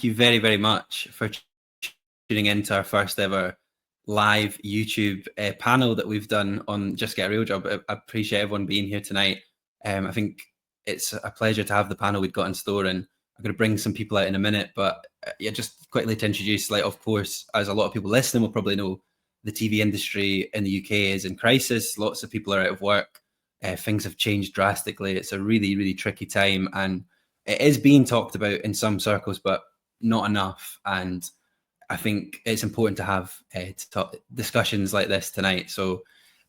you very, very much for tuning into our first ever live YouTube panel that we've done on Just Get a Real Job. I appreciate everyone being here tonight. I think it's a pleasure to have the panel we've got in store, and I'm going to bring some people out in a minute, but just quickly to introduce, like, of course, as a lot of people listening will probably know, the TV industry in the UK is in crisis. Lots of people are out of work. Things have changed drastically. It's a really, really tricky time, and it is being talked about in some circles, but not enough. And I think it's important to have discussions like this tonight. So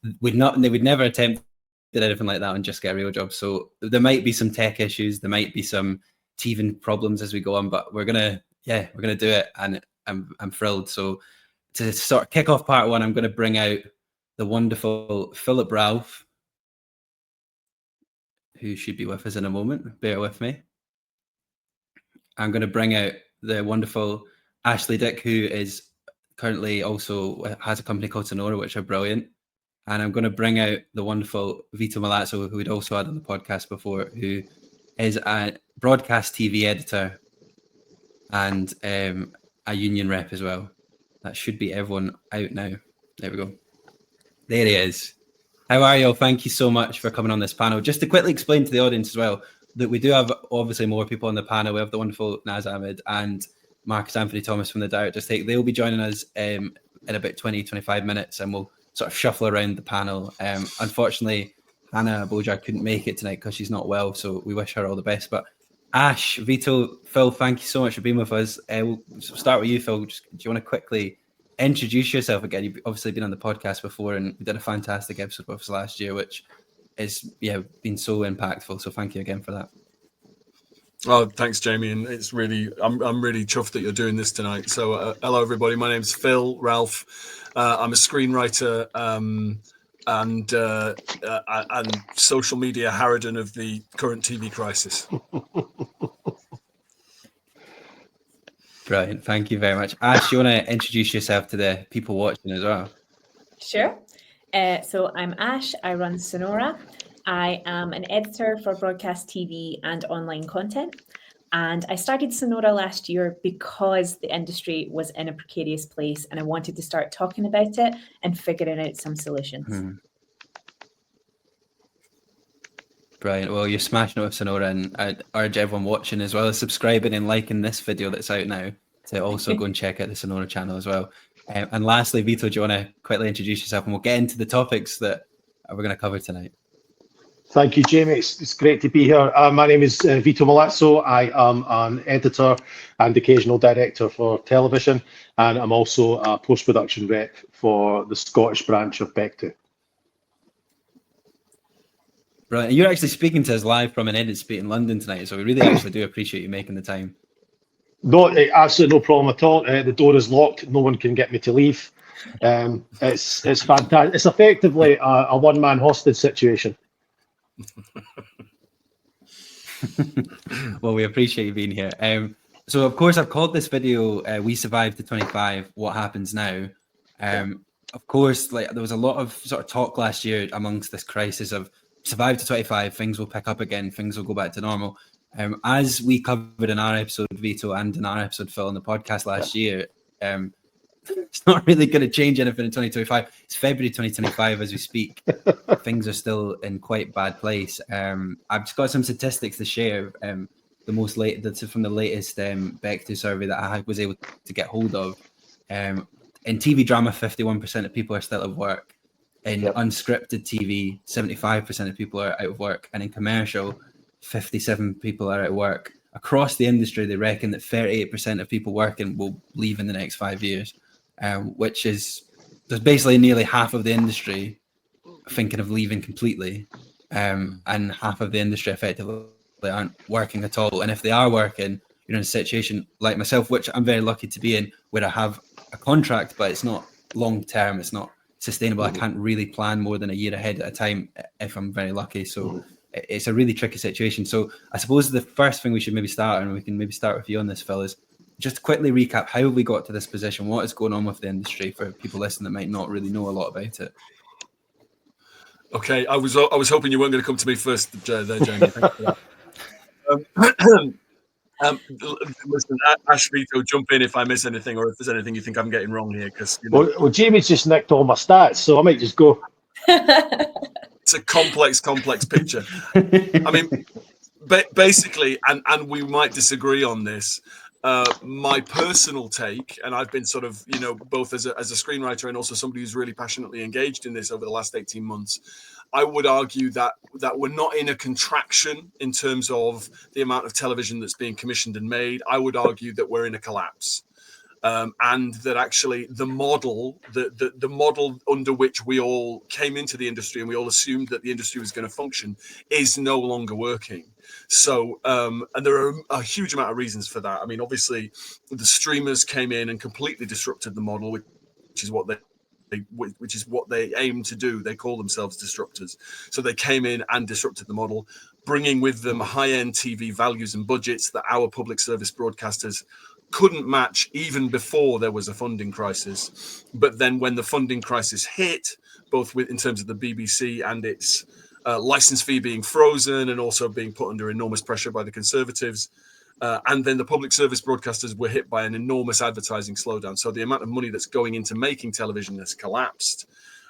they would never attempt anything like that on Just Get a Real Job. So there might be some tech issues, there might be some teething problems as we go on, but we're gonna do it, and I'm thrilled. So to sort of kick off part one, I'm going to bring out the wonderful Philip Ralph, who should be with us in a moment. Bear with me. I'm going to bring out the wonderful Ashley Dick, who is currently also has a company called Cinora, which are brilliant. And I'm going to bring out the wonderful Vito Malazzo, who we'd also had on the podcast before, who is a broadcast TV editor and a union rep as well. That should be everyone out now. There we go. There he is. How are you all? Thank you so much for coming on this panel. Just to quickly explain to the audience as well, that we do have obviously more people on the panel. We have the wonderful Naz Ahmed and Marcus Anthony Thomas from the Director's Take. They'll be joining us in about 20-25 minutes, and we'll sort of shuffle around the panel. Unfortunately, Hannah Bojar couldn't make it tonight because she's not well, so we wish her all the best. But Ash, Vito, Phil, thank you so much for being with us. We'll start with you, Phil. Do you want to quickly introduce yourself again? You've obviously been on the podcast before, and we did a fantastic episode with us last year, which is been so impactful. So thank you again for that. Oh, thanks, Jamie. And it's really, I'm really chuffed that you're doing this tonight. So hello, everybody. My name's Phil Ralph. I'm a screenwriter and social media harridan of the current TV crisis. Brilliant. Thank you very much. Ash, you want to introduce yourself to the people watching as well? Sure. So I'm Ash. I run Cinora. I am an editor for broadcast TV and online content. And I started Cinora last year because the industry was in a precarious place, and I wanted to start talking about it and figuring out some solutions. Brilliant. Well, you're smashing it with Cinora, and I urge everyone watching, as well as subscribing and liking this video that's out now, to also go and check out the Cinora channel as well. And lastly, Vito, do you want to quickly introduce yourself, and we'll get into the topics that we're going to cover tonight? Thank you, Jamie. It's great to be here. My name is Vito Malazzo. I am an editor and occasional director for television, and I'm also a post-production rep for the Scottish branch of Bectu. Right, you're actually speaking to us live from an edit space in London tonight, so we really actually do appreciate you making the time. No, absolutely no problem at all. The door is locked. No one can get me to leave. It's fantastic. It's effectively a one-man hostage situation. Well, we appreciate you being here. So, of course, I've called this video "We Survived to 25. What Happens Now?" Of course, like, there was a lot of sort of talk last year amongst this crisis of survive to 25, things will pick up again, things will go back to normal. As we covered in our episode, Vito, and in our episode, Phil, on the podcast last year, it's not really going to change anything in 2025. It's February 2025 as we speak. Things are still in quite bad place. I've just got some statistics to share. From the latest Bectu survey that I was able to get hold of. In TV drama, 51% of people are still at work. In unscripted TV, 75% of people are out of work. And in commercial, 57 people are out of work. Across the industry, they reckon that 38% of people working will leave in the next 5 years, which is, there's basically nearly half of the industry thinking of leaving completely, and half of the industry effectively aren't working at all. And if they are working, you're in a situation like myself, which I'm very lucky to be in, where I have a contract, but it's not long term, it's not sustainable. I can't really plan more than a year ahead at a time if I'm very lucky. So it's a really tricky situation. So I suppose the first thing we should maybe start, and we can maybe start with you on this, Phil, is just quickly recap how we got to this position. What is going on with the industry for people listening that might not really know a lot about it? Okay, I was hoping you weren't going to come to me first there, Jamie. Thank you for that. Listen, Ash, Vito, jump in if I miss anything or if there's anything you think I'm getting wrong here, because you know, Well, Jamie's just nicked all my stats, so I might just go. it's a complex picture. I mean, basically, and we might disagree on this. My personal take, and I've been sort of, you know, both as a screenwriter and also somebody who's really passionately engaged in this over the last 18 months, I would argue that we're not in a contraction in terms of the amount of television that's being commissioned and made. I would argue that we're in a collapse. And that actually the model under which we all came into the industry and we all assumed that the industry was going to function is no longer working. So, and there are a huge amount of reasons for that. I mean, obviously, the streamers came in and completely disrupted the model, which is what they aim to do. They call themselves disruptors. So they came in and disrupted the model, bringing with them high-end TV values and budgets that our public service broadcasters couldn't match even before there was a funding crisis. But then when the funding crisis hit, both in terms of the BBC and its license fee being frozen and also being put under enormous pressure by the Conservatives, and then the public service broadcasters were hit by an enormous advertising slowdown. So the amount of money that's going into making television has collapsed.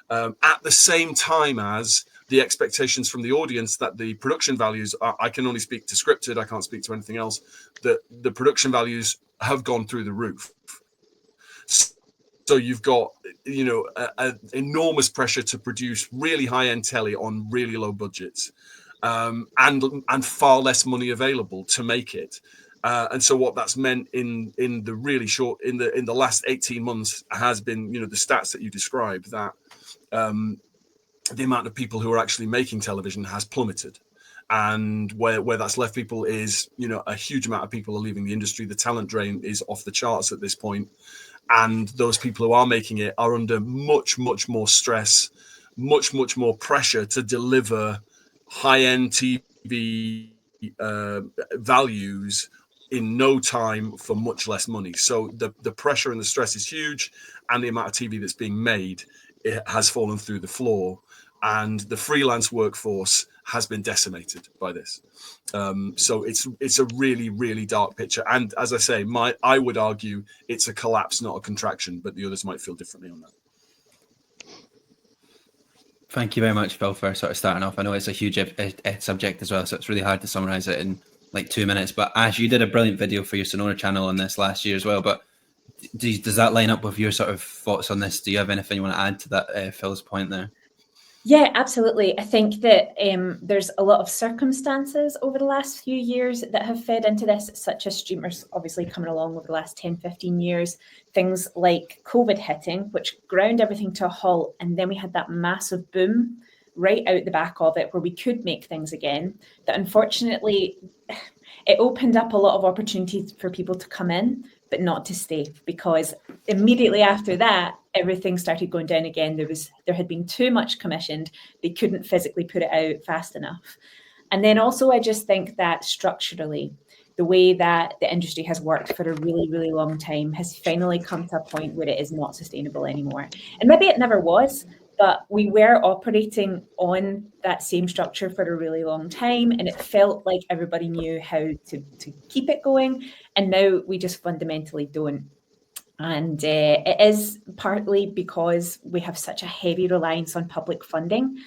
At the same time as the expectations from the audience that the production values are, I can only speak to scripted, I can't speak to anything else, that the production values have gone through the roof. So you've got, you know, an enormous pressure to produce really high-end telly on really low budgets, and far less money available to make it. And so what that's meant in the really short, in the last 18 months has been, you know, the stats that you described, that the amount of people who are actually making television has plummeted. And where that's left people is, you know, a huge amount of people are leaving the industry. The talent drain is off the charts at this point. And those people who are making it are under much, much more stress, much, much more pressure to deliver high-end TV values in no time for much less money. So the pressure and the stress is huge, and the amount of TV that's being made, it has fallen through the floor. And the freelance workforce has been decimated by this. So it's a really, really dark picture. And as I say, I would argue it's a collapse, not a contraction, but the others might feel differently on that. Thank you very much, Phil, for sort of starting off. I know it's a huge subject as well, so it's really hard to summarize it in like 2 minutes. But Ash, you did a brilliant video for your Cinora channel on this last year as well. But does that line up with your sort of thoughts on this? Do you have anything you want to add to that, Phil's point there? Yeah, absolutely. I think that there's a lot of circumstances over the last few years that have fed into this, such as streamers obviously coming along over the last 10, 15 years, things like COVID hitting, which ground everything to a halt. And then we had that massive boom right out the back of it where we could make things again. That unfortunately, it opened up a lot of opportunities for people to come in, but not to stay, because immediately after that, everything started going down again. There had been too much commissioned. They couldn't physically put it out fast enough. And then also, I just think that structurally, the way that the industry has worked for a really, really long time has finally come to a point where it is not sustainable anymore. And maybe it never was, but we were operating on that same structure for a really long time, and it felt like everybody knew how to keep it going. And now we just fundamentally don't. And it is partly because we have such a heavy reliance on public funding.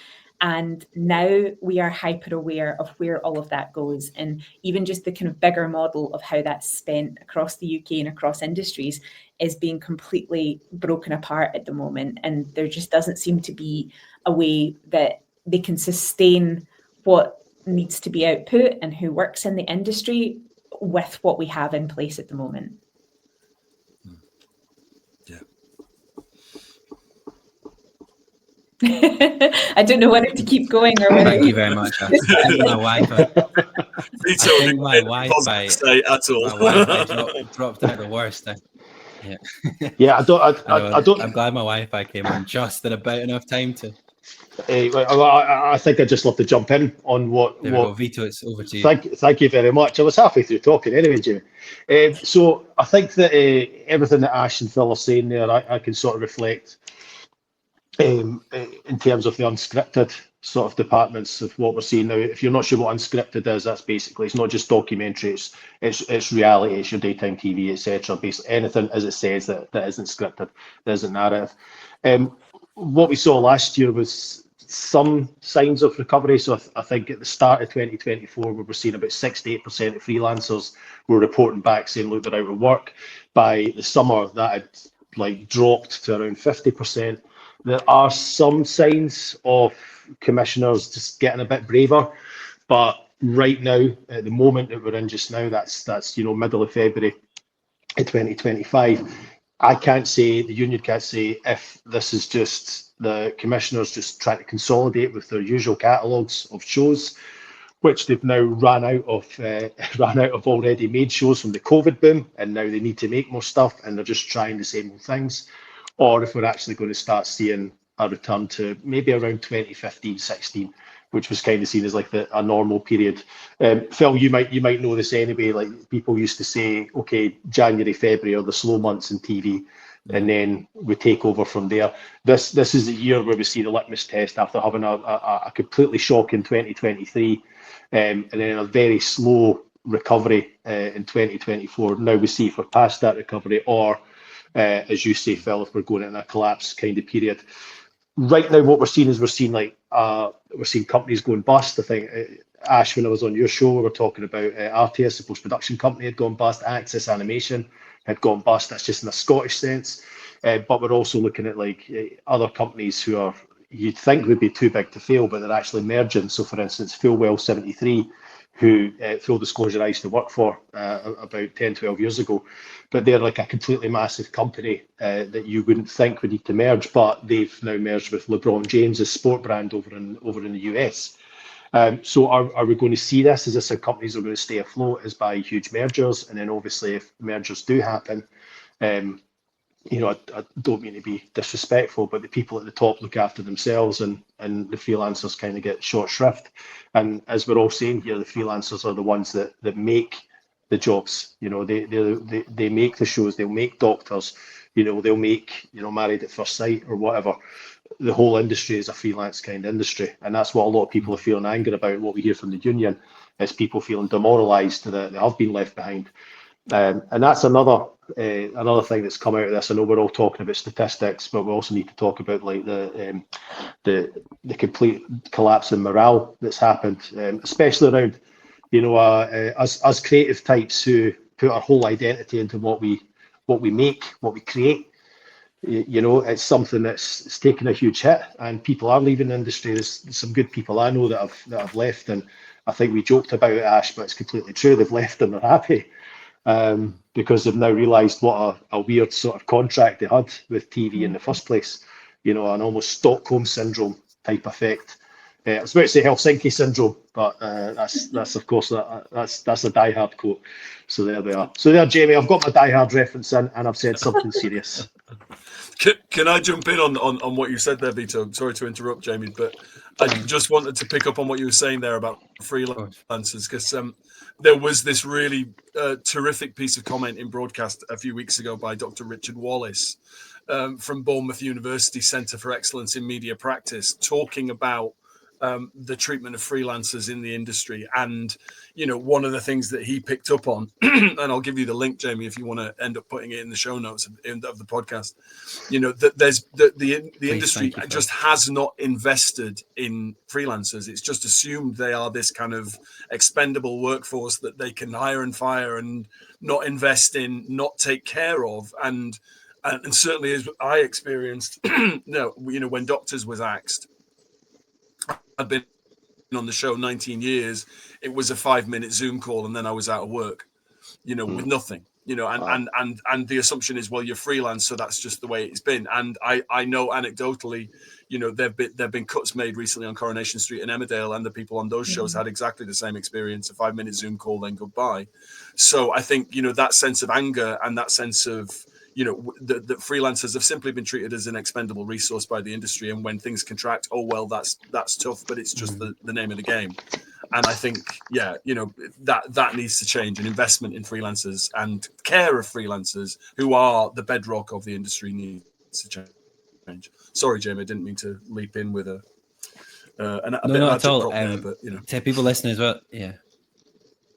And now we are hyper aware of where all of that goes. And even just the kind of bigger model of how that's spent across the UK and across industries is being completely broken apart at the moment. And there just doesn't seem to be a way that they can sustain what needs to be output and who works in the industry with what we have in place at the moment. I don't know whether to keep going or whether. Thank you very much. I think my Wi-Fi. My Wi-Fi dropped out the worst. Yeah. Yeah, I don't. I'm glad my Wi-Fi came on just at about enough time to. I think I'd just love to jump in on what. There we go. Vito, it's over to you. Thank you very much. I was halfway through talking anyway, Jamie. So I think that everything that Ash and Phil are saying there, I can sort of reflect in terms of the unscripted sort of departments of what we're seeing now. If you're not sure what unscripted is, that's basically, it's not just documentary, it's reality, it's your daytime TV, etc. Basically anything, as it says, that isn't scripted, that isn't narrative. What we saw last year was some signs of recovery. So I think at the start of 2024, we were seeing about 68% of freelancers were reporting back saying, look, they're out of work. By the summer, that had like dropped to around 50%. There are some signs of commissioners just getting a bit braver, but right now, at the moment that we're in just now, that's middle of February in 2025. I can't say, the union can't say if this is just the commissioners just trying to consolidate with their usual catalogues of shows, which they've now ran out of already made shows from the COVID boom, and now they need to make more stuff, and they're just trying the same old things, or if we're actually going to start seeing a return to maybe around 2015-16, which was kind of seen as like a normal period. Phil, you might know this anyway. Like people used to say, okay, January, February are the slow months in TV, and then we take over from there. This is the year where we see the litmus test after having a completely shocking 2023, and then a very slow recovery in 2024. Now we see if we're past that recovery, or as you say, Phil, if we're going in a collapse kind of period. Right now, what we're seeing is we're seeing companies going bust. I think, Ash, when I was on your show, we were talking about RTS, the post-production company, had gone bust. Axis Animation had gone bust. That's just in a Scottish sense. But we're also looking at like other companies who are, you'd think would be too big to fail, but they're actually merging. So, for instance, Fullwell 73, who full disclosure I used to work for about 10, 12 years ago, but they're like a completely massive company that you wouldn't think would need to merge, but they've now merged with LeBron James's sport brand over in the US. So are we going to see this? Is this how companies are going to stay afloat, is by huge mergers? And then obviously if mergers do happen, I don't mean to be disrespectful, but the people at the top look after themselves, and the freelancers kind of get short shrift. And as we're all saying here, the freelancers are the ones that make the jobs. They make the shows. They'll make doctors. They'll make Married at First Sight or whatever. The whole industry is a freelance kind of industry, and that's what a lot of people are feeling angry about. What we hear from the union is people feeling demoralised that they have been left behind. And that's another thing that's come out of this. I know we're all talking about statistics, but we also need to talk about like the complete collapse in morale that's happened, especially around us creative types who put our whole identity into what we make, what we create. It's something it's taken a huge hit, and people are leaving the industry. There's some good people I know that have left, and I think we joked about it, Ash, but it's completely true. They've left and they're happy. Because they've now realised what a weird sort of contract they had with TV in the first place, an almost Stockholm syndrome type effect. I was about to say Helsinki syndrome, but that's of course that's a Die Hard quote. So there we are. So there, Jamie, I've got my Die Hard reference in, and I've said something serious. Can I jump in on what you said there, Vito? Sorry to interrupt, Jamie, but I just wanted to pick up on what you were saying there about freelancers, because there was this really terrific piece of comment in broadcast a few weeks ago by Dr. Richard Wallace from Bournemouth University Centre for Excellence in Media Practice, talking about the treatment of freelancers in the industry. And, one of the things that he picked up on, and I'll give you the link, Jamie, if you want to end up putting it in the show notes of the podcast, that there's the industry just has not invested in freelancers. It's just assumed they are this kind of expendable workforce that they can hire and fire and not invest in, not take care of. And certainly as I experienced, when Doctors was axed, I'd been on the show 19 years. It was a 5-minute Zoom call, and then I was out of work, with nothing, and the assumption is, well, you're freelance, so that's just the way it's been. And I know anecdotally, there've been cuts made recently on Coronation Street and Emmerdale, and the people on those shows had exactly the same experience: a 5-minute Zoom call, then goodbye. So I think, that sense of anger and that sense of, the freelancers have simply been treated as an expendable resource by the industry. And when things contract, oh, well, that's tough, but it's just the name of the game. And I think, that needs to change. An investment in freelancers and care of freelancers, who are the bedrock of the industry, needs to change. Sorry, Jamie, I didn't mean to leap in with a And a No, bit of not at magic all. prop there, but you know. To people listening as well, yeah.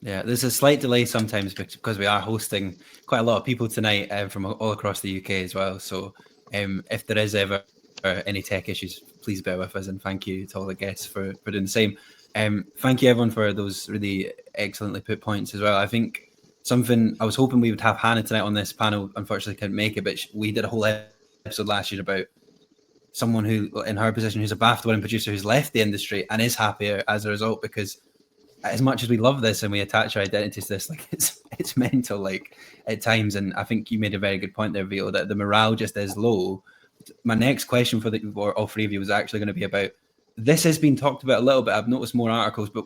There's a slight delay sometimes because we are hosting quite a lot of people tonight from all across the UK as well. So if there is ever any tech issues, please bear with us, and thank you to all the guests for doing the same. Thank you everyone for those really excellently put points as well. I think something I was hoping we would have Hannah tonight on this panel, unfortunately couldn't make it, but we did a whole episode last year about someone who, in her position, who's a BAFTA winning producer who's left the industry and is happier as a result, because as much as we love this and we attach our identities to this, like it's mental, like at times. And I think you made a very good point there, Vito, that the morale just is low. My next question for all three of you was actually going to be about, this has been talked about a little bit. I've noticed more articles, but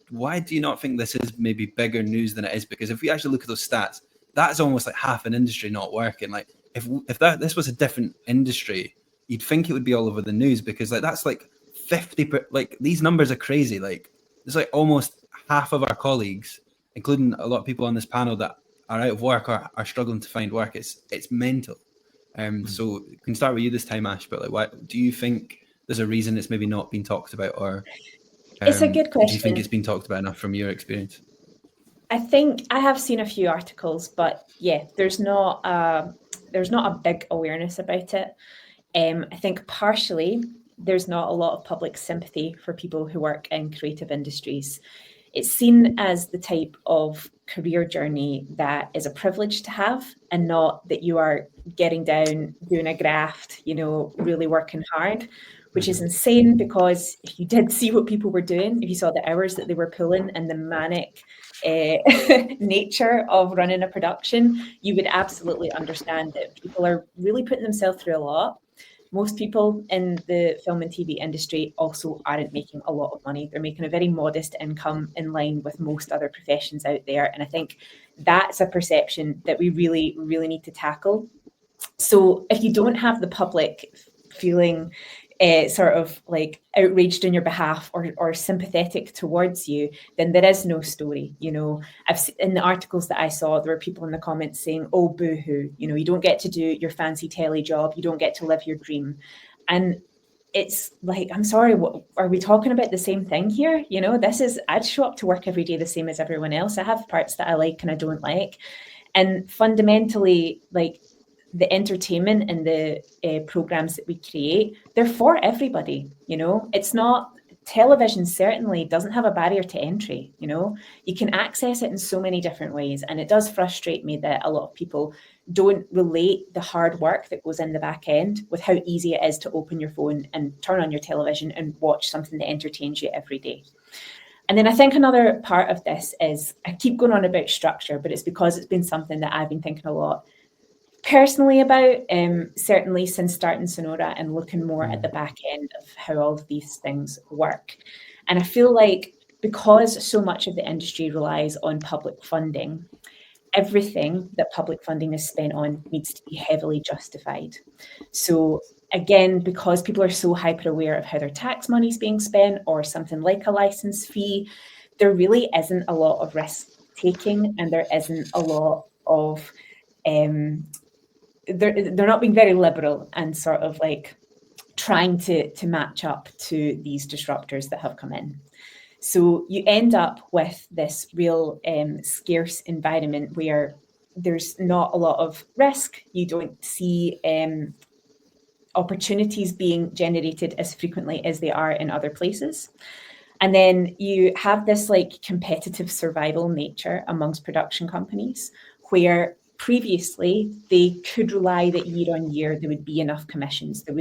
why do you not think this is maybe bigger news than it is? Because if we actually look at those stats, that's almost like half an industry not working. Like if this was a different industry, you'd think it would be all over the news, because like that's like 50, like these numbers are crazy. Like there's like almost half of our colleagues, including a lot of people on this panel, that are out of work or are struggling to find work. It's mental. So we can start with you this time, Ash, but like, what do you think there's a reason it's maybe not been talked about, or it's a good question. Do you think it's been talked about enough from your experience? I think I have seen a few articles, but yeah, there's not a big awareness about it. I think partially there's not a lot of public sympathy for people who work in creative industries. It's seen as the type of career journey that is a privilege to have, and not that you are getting down, doing a graft, really working hard, which is insane, because if you did see what people were doing, if you saw the hours that they were pulling and the manic nature of running a production, you would absolutely understand that people are really putting themselves through a lot. Most people in the film and TV industry also aren't making a lot of money. They're making a very modest income in line with most other professions out there. And I think that's a perception that we really, really need to tackle. So if you don't have the public feeling sort of like outraged on your behalf or sympathetic towards you, then there is no story. In the articles that I saw, there were people in the comments saying, "Oh, boo-hoo, you don't get to do your fancy telly job, you don't get to live your dream." And it's like, I'm sorry, what are we talking about? The same thing here? I'd show up to work every day the same as everyone else. I have parts that I like and I don't like. And fundamentally, like, the entertainment and the programs that we create, they're for everybody. It's not, television certainly doesn't have a barrier to entry. You can access it in so many different ways. And it does frustrate me that a lot of people don't relate the hard work that goes in the back end with how easy it is to open your phone and turn on your television and watch something that entertains you every day. And then I think another part of this is, I keep going on about structure, but it's because it's been something that I've been thinking a lot personally about, certainly since starting Cinora and looking more at the back end of how all of these things work. And I feel like because so much of the industry relies on public funding, everything that public funding is spent on needs to be heavily justified. So again, because people are so hyper aware of how their tax money is being spent, or something like a license fee, there really isn't a lot of risk taking, and there isn't a lot of they're not being very liberal and sort of like trying to match up to these disruptors that have come in. So you end up with this real scarce environment where there's not a lot of risk. You don't see opportunities being generated as frequently as they are in other places. And then you have this like competitive survival nature amongst production companies, where previously they could rely that year on year there would be enough commissions. They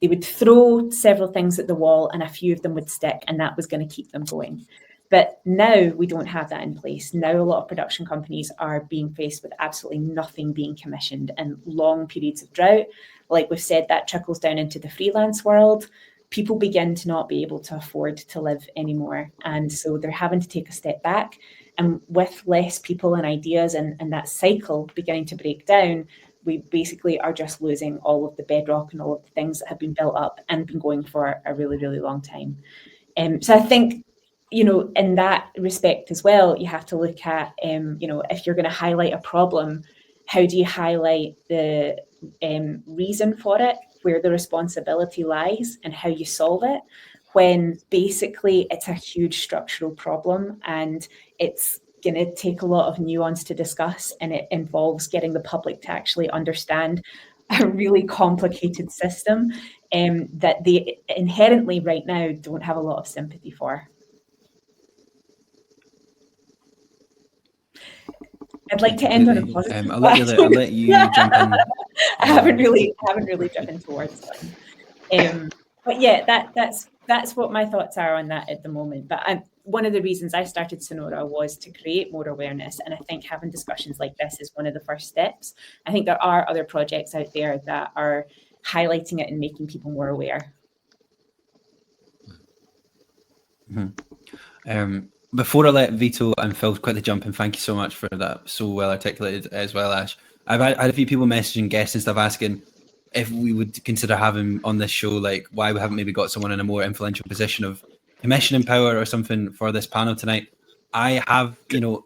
would throw several things at the wall and a few of them would stick, and that was going to keep them going. But now we don't have that in place. Now a lot of production companies are being faced with absolutely nothing being commissioned and long periods of drought. Like we've said, that trickles down into the freelance world. People begin to not be able to afford to live anymore. And so they're having to take a step back. And with less people and ideas and that cycle beginning to break down, we basically are just losing all of the bedrock and all of the things that have been built up and been going for a really, really long time. So I think, in that respect as well, you have to look at, if you're going to highlight a problem, how do you highlight the reason for it, where the responsibility lies, and how you solve it, when basically it's a huge structural problem and it's going to take a lot of nuance to discuss, and it involves getting the public to actually understand a really complicated system that they inherently right now don't have a lot of sympathy for. I'd like to end on a positive. I'll let you jump in. I haven't really driven towards one. But yeah, that's what my thoughts are on that at the moment. But one of the reasons I started Cinora was to create more awareness, and I think having discussions like this is one of the first steps. I think there are other projects out there that are highlighting it and making people more aware. Mm-hmm. Before I let Vito and Phil quickly jump in, thank you so much for that, so well articulated as well, Ash. I've had a few people messaging guests and stuff asking if we would consider having on this show, like why we haven't maybe got someone in a more influential position of commissioning power or something for this panel tonight. I have,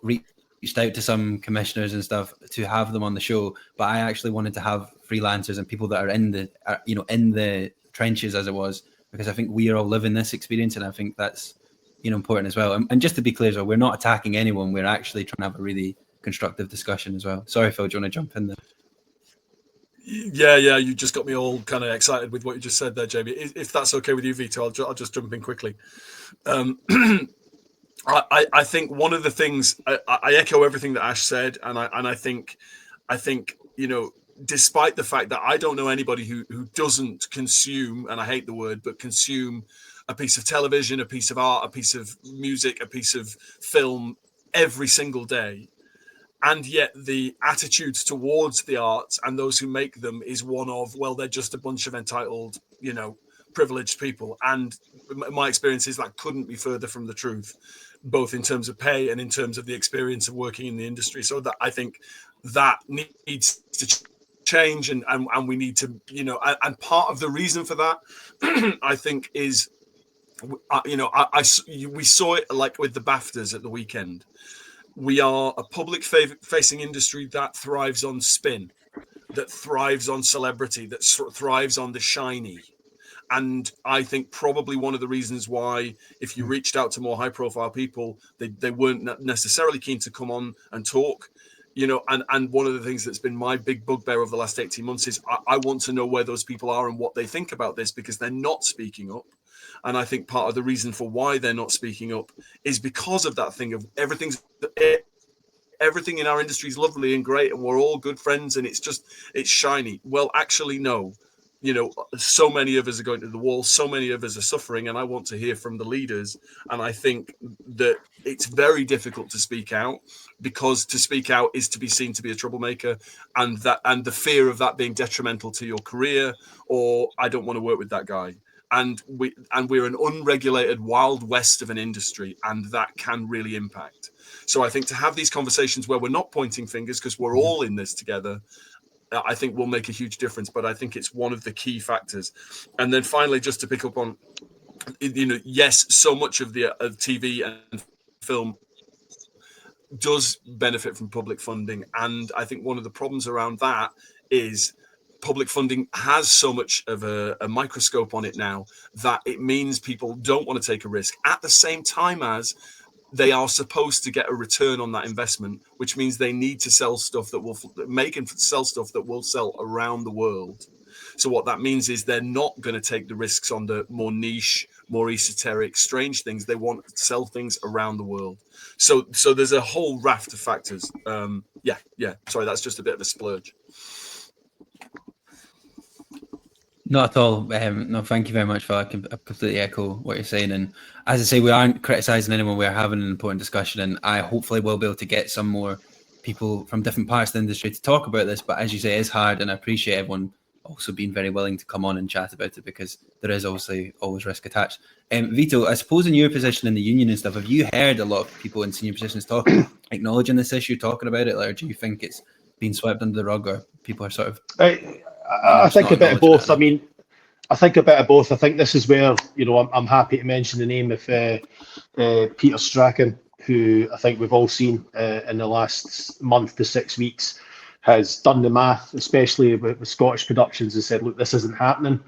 reached out to some commissioners and stuff to have them on the show, but I actually wanted to have freelancers and people that are in the trenches, as it was, because I think we are all living this experience, and I think that's important as well. And just to be clear as well, we're not attacking anyone. We're actually trying to have a really constructive discussion as well. Sorry, Phil, do you want to jump in there? Yeah, you just got me all kind of excited with what you just said there, Jamie. If that's okay with you, Vito, I'll just jump in quickly. I think one of the things I echo everything that Ash said, and I think despite the fact that I don't know anybody who doesn't consume, and I hate the word, but consume a piece of television, a piece of art, a piece of music, a piece of film every single day. And yet the attitudes towards the arts and those who make them is one of, well, they're just a bunch of entitled, privileged people. And my experience is that couldn't be further from the truth, both in terms of pay and in terms of the experience of working in the industry. So that I think that needs to change, and we need to, and part of the reason for that, I think, is, we saw it like with the BAFTAs at the weekend. We are a public facing industry that thrives on spin, that thrives on celebrity, that thrives on the shiny. And I think probably one of the reasons why, if you reached out to more high profile people, they weren't necessarily keen to come on and talk, and one of the things that's been my big bugbear over the last 18 months is I want to know where those people are and what they think about this, because they're not speaking up. And I think part of the reason for why they're not speaking up is because of that thing of everything in our industry is lovely and great, and we're all good friends, and it's shiny. Well, actually, no. So many of us are going to the wall, so many of us are suffering, and I want to hear from the leaders. And I think that it's very difficult to speak out, because to speak out is to be seen to be a troublemaker, and the fear of that being detrimental to your career, or I don't want to work with that guy. And we're an unregulated wild west of an industry, and that can really impact. So I think to have these conversations where we're not pointing fingers, because we're all in this together, I think will make a huge difference. But I think it's one of the key factors. And then finally, just to pick up on, yes, so much of the TV and film does benefit from public funding, and I think one of the problems around that is public funding has so much of a microscope on it now that it means people don't want to take a risk at the same time as they are supposed to get a return on that investment, which means they need to sell stuff that will make and sell stuff that will sell around the world. So what that means is they're not going to take the risks on the more niche, more esoteric, strange things. They want to sell things around the world. So there's a whole raft of factors. Sorry, that's just a bit of a splurge. Not at all. No, thank you very much for that. I completely echo what you're saying. And as I say, we aren't criticising anyone. We're having an important discussion, and I hopefully will be able to get some more people from different parts of the industry to talk about this. But as you say, it's hard, and I appreciate everyone also being very willing to come on and chat about it, because there is obviously always risk attached. Vito, I suppose in your position in the union and stuff, have you heard a lot of people in senior positions acknowledging this issue, talking about it, or do you think it's been swept under the rug, or people are sort of... I think a bit of both. I mean, I think a bit of both. I think this is where, I'm happy to mention the name of Peter Strachan, who I think we've all seen in the last month to 6 weeks, has done the math, especially with Scottish productions, and said, look, this isn't happening.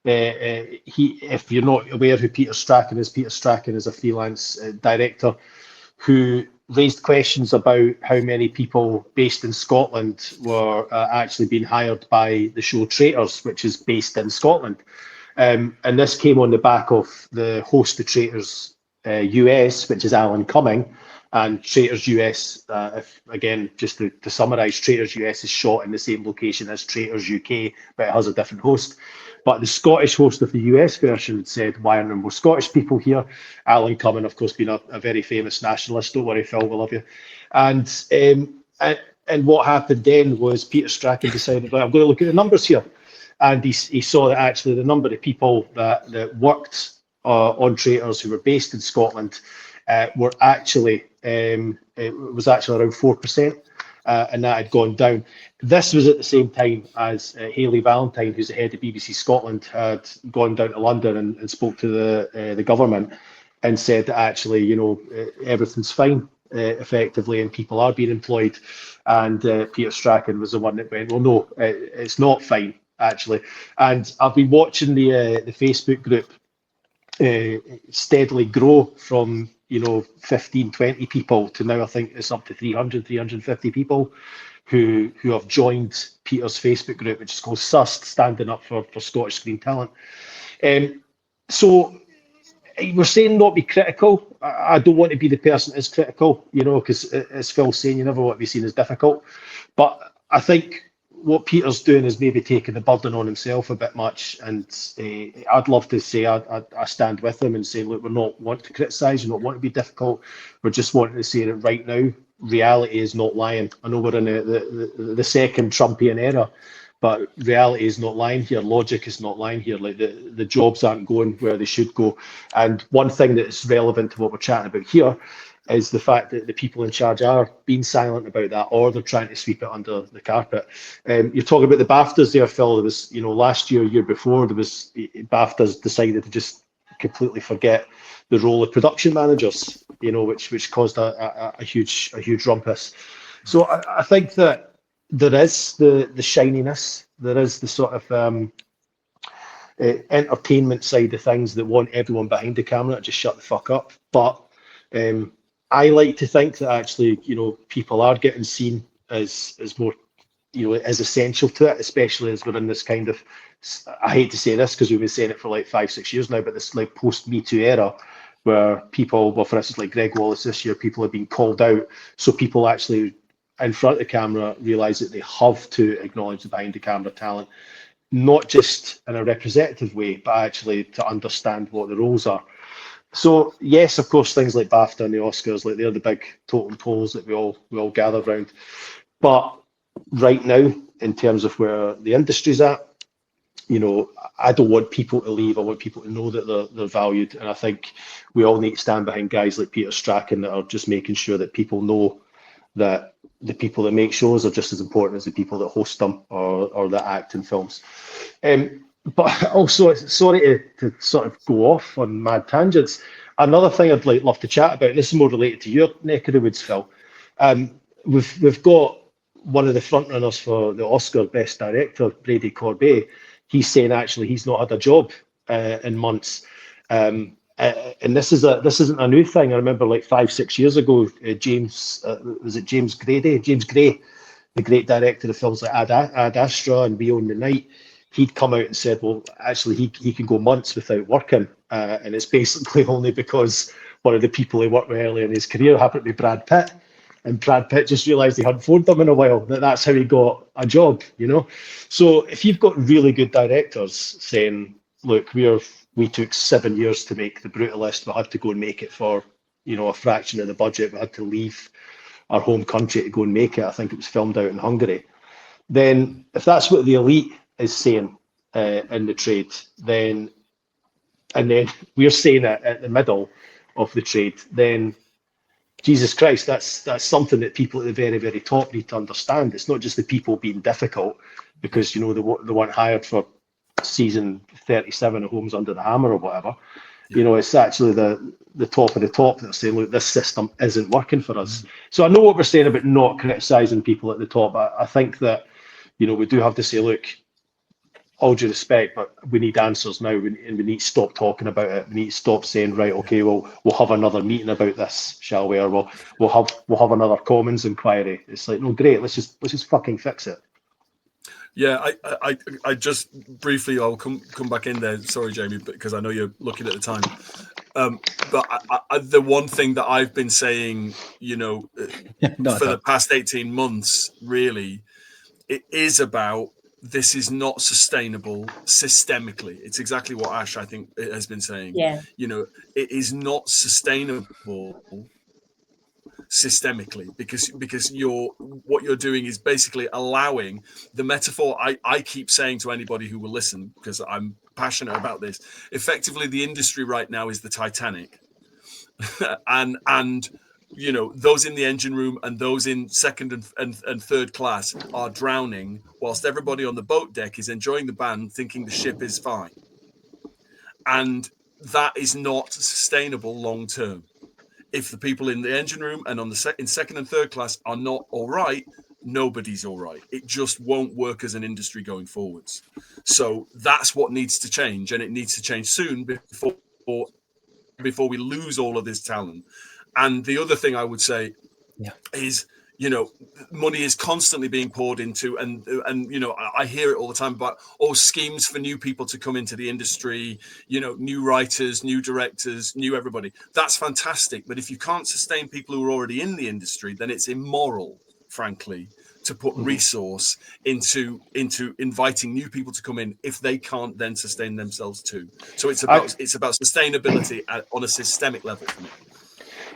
if you're not aware who Peter Strachan is a freelance director who raised questions about how many people based in Scotland were actually being hired by the show Traitors, which is based in Scotland. And this came on the back of the host of Traitors US, which is Alan Cumming. And Traitors US, again, just to summarise, Traitors US is shot in the same location as Traitors UK, but it has a different host. But the Scottish host of the US version said, why are there more Scottish people here? Alan Cumming, of course, being a very famous nationalist. Don't worry, Phil, we love you. And what happened then was Peter Strachan decided, I'm going to look at the numbers here. And he saw that actually the number of people that worked on Traitors who were based in Scotland were actually, it was actually around 4%. And that had gone down. This was at the same time as Hayley Valentine, who's the head of BBC Scotland, had gone down to London and spoke to the government and said that actually, everything's fine effectively and people are being employed. And Peter Strachan was the one that went, well, no, it's not fine, actually. And I've been watching the Facebook group steadily grow from 15, 20 people to now I think it's up to 300, 350 people who have joined Peter's Facebook group, which is called SUST, Standing Up for Scottish Screen Talent. So we're saying not be critical. I don't want to be the person that is critical, because as Phil's saying, you never want to be seen as difficult. But I think what Peter's doing is maybe taking the burden on himself a bit much, and I'd love to say I stand with him and say, look, we're not wanting to criticise, we're not wanting to be difficult, we're just wanting to say that right now, reality is not lying. I know we're in the second Trumpian era, but reality is not lying here, logic is not lying here, like the jobs aren't going where they should go. And one thing that's relevant to what we're chatting about here is the fact that the people in charge are being silent about that, or they're trying to sweep it under the carpet. You're talking about the BAFTAs there, Phil. There was, last year before, there was BAFTAs decided to just completely forget the role of production managers, which caused a huge rumpus. So I think that there is the shininess, there is the sort of entertainment side of things that want everyone behind the camera to just shut the fuck up. But I like to think that actually, people are getting seen as more, as essential to it, especially as we're in this kind of, I hate to say this because we've been saying it for like 5-6 years now, but this like post-Me Too era where people, well, for instance, like Greg Wallace this year, people have been called out. So people actually in front of the camera realise that they have to acknowledge the behind the camera talent, not just in a representative way, but actually to understand what the roles are. So yes, of course, things like BAFTA and the Oscars, like they're the big totem poles that we all gather around. But right now, in terms of where the industry's at, I don't want people to leave. I want people to know that they're valued, and I think we all need to stand behind guys like Peter Strachan that are just making sure that people know that the people that make shows are just as important as the people that host them or that act in films. But also, sorry to sort of go off on mad tangents. Another thing I'd love to chat about, this is more related to your neck of the woods, Phil. We've got one of the frontrunners for the Oscar Best Director, Brady Corbet. He's saying actually he's not had a job in months. And this isn't a new thing. I remember like 5-6 years ago, James Gray, the great director of films like Ad Astra and We Own the Night. He'd come out and said, well, actually, he can go months without working. And it's basically only because one of the people he worked with earlier in his career happened to be Brad Pitt. And Brad Pitt just realised he hadn't phoned them in a while, that's how he got a job, So if you've got really good directors saying, look, we took 7 years to make The Brutalist, we had to go and make it for, a fraction of the budget. We had to leave our home country to go and make it. I think it was filmed out in Hungary. Then if that's what the elite is saying in the trade, and then we're saying it at the middle of the trade, then Jesus Christ, that's something that people at the very, very top need to understand. It's not just the people being difficult because, they weren't hired for season 37 of Homes Under the Hammer or whatever. Yeah. It's actually the top of the top that are saying, look, this system isn't working for us. So I know what we're saying about not criticising people at the top. I think that, we do have to say, look, all due respect, but we need answers now, and we need to stop talking about it. We need to stop saying, right, okay, well, we'll have another meeting about this, shall we? Or we'll have another Commons inquiry. It's like, no, great, let's just fucking fix it. Yeah, I just briefly, I'll come back in there. Sorry, Jamie, because I know you're looking at the time. But the one thing that I've been saying, for the past 18 months, really, it is about, this is not sustainable systemically. It's exactly what Ash, I think, has been saying. Yeah. It is not sustainable systemically, because what you're doing is basically allowing the metaphor I keep saying to anybody who will listen, because I'm passionate about this. Effectively, the industry right now is the Titanic, and those in the engine room and those in second and third class are drowning, whilst everybody on the boat deck is enjoying the band, thinking the ship is fine. And that is not sustainable long term. If the people in the engine room and in second and third class are not all right, nobody's all right. It just won't work as an industry going forwards. So that's what needs to change, and it needs to change soon before we lose all of this talent. And the other thing I would say is, money is constantly being poured into, and I hear it all the time about schemes for new people to come into the industry, new writers, new directors, new everybody. That's fantastic. But if you can't sustain people who are already in the industry, then it's immoral, frankly, to put resource into inviting new people to come in if they can't then sustain themselves too. So it's about sustainability on a systemic level for me.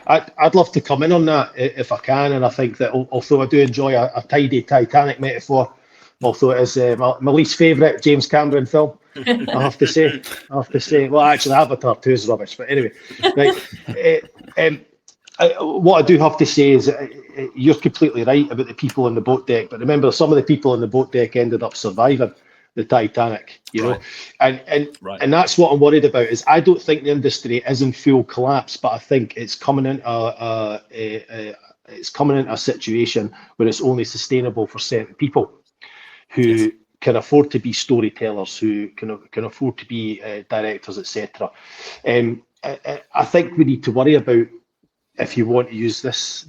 I'd love to come in on that if I can, and I think that although I do enjoy a tidy Titanic metaphor, although it is my least favourite James Cameron film, I have to say. Well, actually, Avatar 2 is rubbish, but anyway, right. What I do have to say is you're completely right about the people on the boat deck, but remember, some of the people on the boat deck ended up surviving the Titanic, and that's what I'm worried about. Is I don't think the industry is in full collapse, but I think it's coming into a situation where it's only sustainable for certain people who can afford to be storytellers, who can afford to be directors, etc. I think we need to worry about, if you want to use this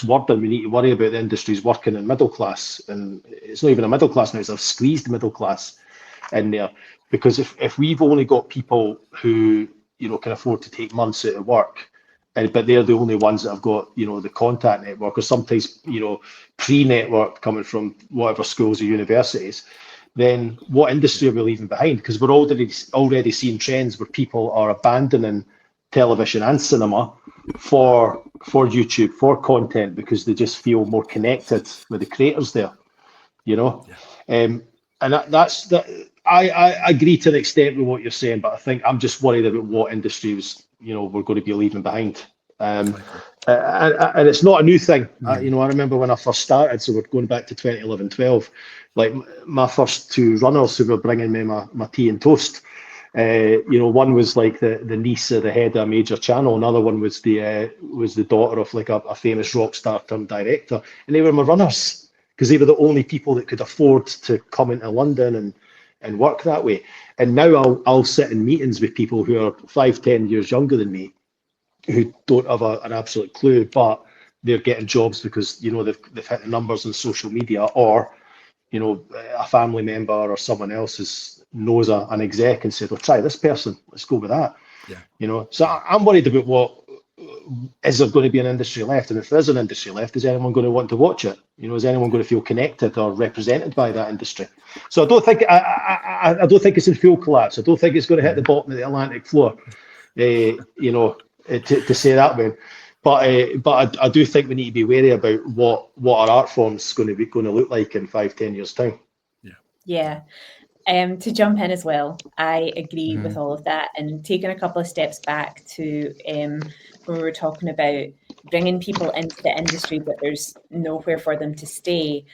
word, and we need to worry about the industry's working in middle class, and it's not even a middle class now, it's a squeezed middle class in there, because if we've only got people who can afford to take months out of work, but they're the only ones that have got the contact network, or sometimes pre-network coming from whatever schools or universities, then what industry are we leaving behind? Because we're already seeing trends where people are abandoning television and cinema for YouTube, for content, because they just feel more connected with the creators there, and that's that. I agree to an extent with what you're saying, but I think I'm just worried about what industries we're going to be leaving behind. And it's not a new thing. I remember when I first started, so we're going back to 2011-12, like my first two runners who were bringing me my tea and toast. One was like the niece of the head of a major channel. Another one was the daughter of like a famous rock star turned director, and they were my runners because they were the only people that could afford to come into London and work that way. And now I'll sit in meetings with people who are 5-10 years younger than me, who don't have an absolute clue, but they're getting jobs because they've hit the numbers on social media, or a family member or someone else knows an exec and said, "Well, try this person. Let's go with that." So I'm worried about what is there going to be an industry left, and if there is an industry left, is anyone going to want to watch it? Is anyone going to feel connected or represented by that industry? So I don't think I don't think it's in full collapse. I don't think it's going to hit the bottom of the Atlantic floor. To say that way. But I do think we need to be wary about what our art form is going to look like in 5-10 years time. Yeah. To jump in as well, I agree with all of that, and taking a couple of steps back to when we were talking about bringing people into the industry, but there's nowhere for them to stay.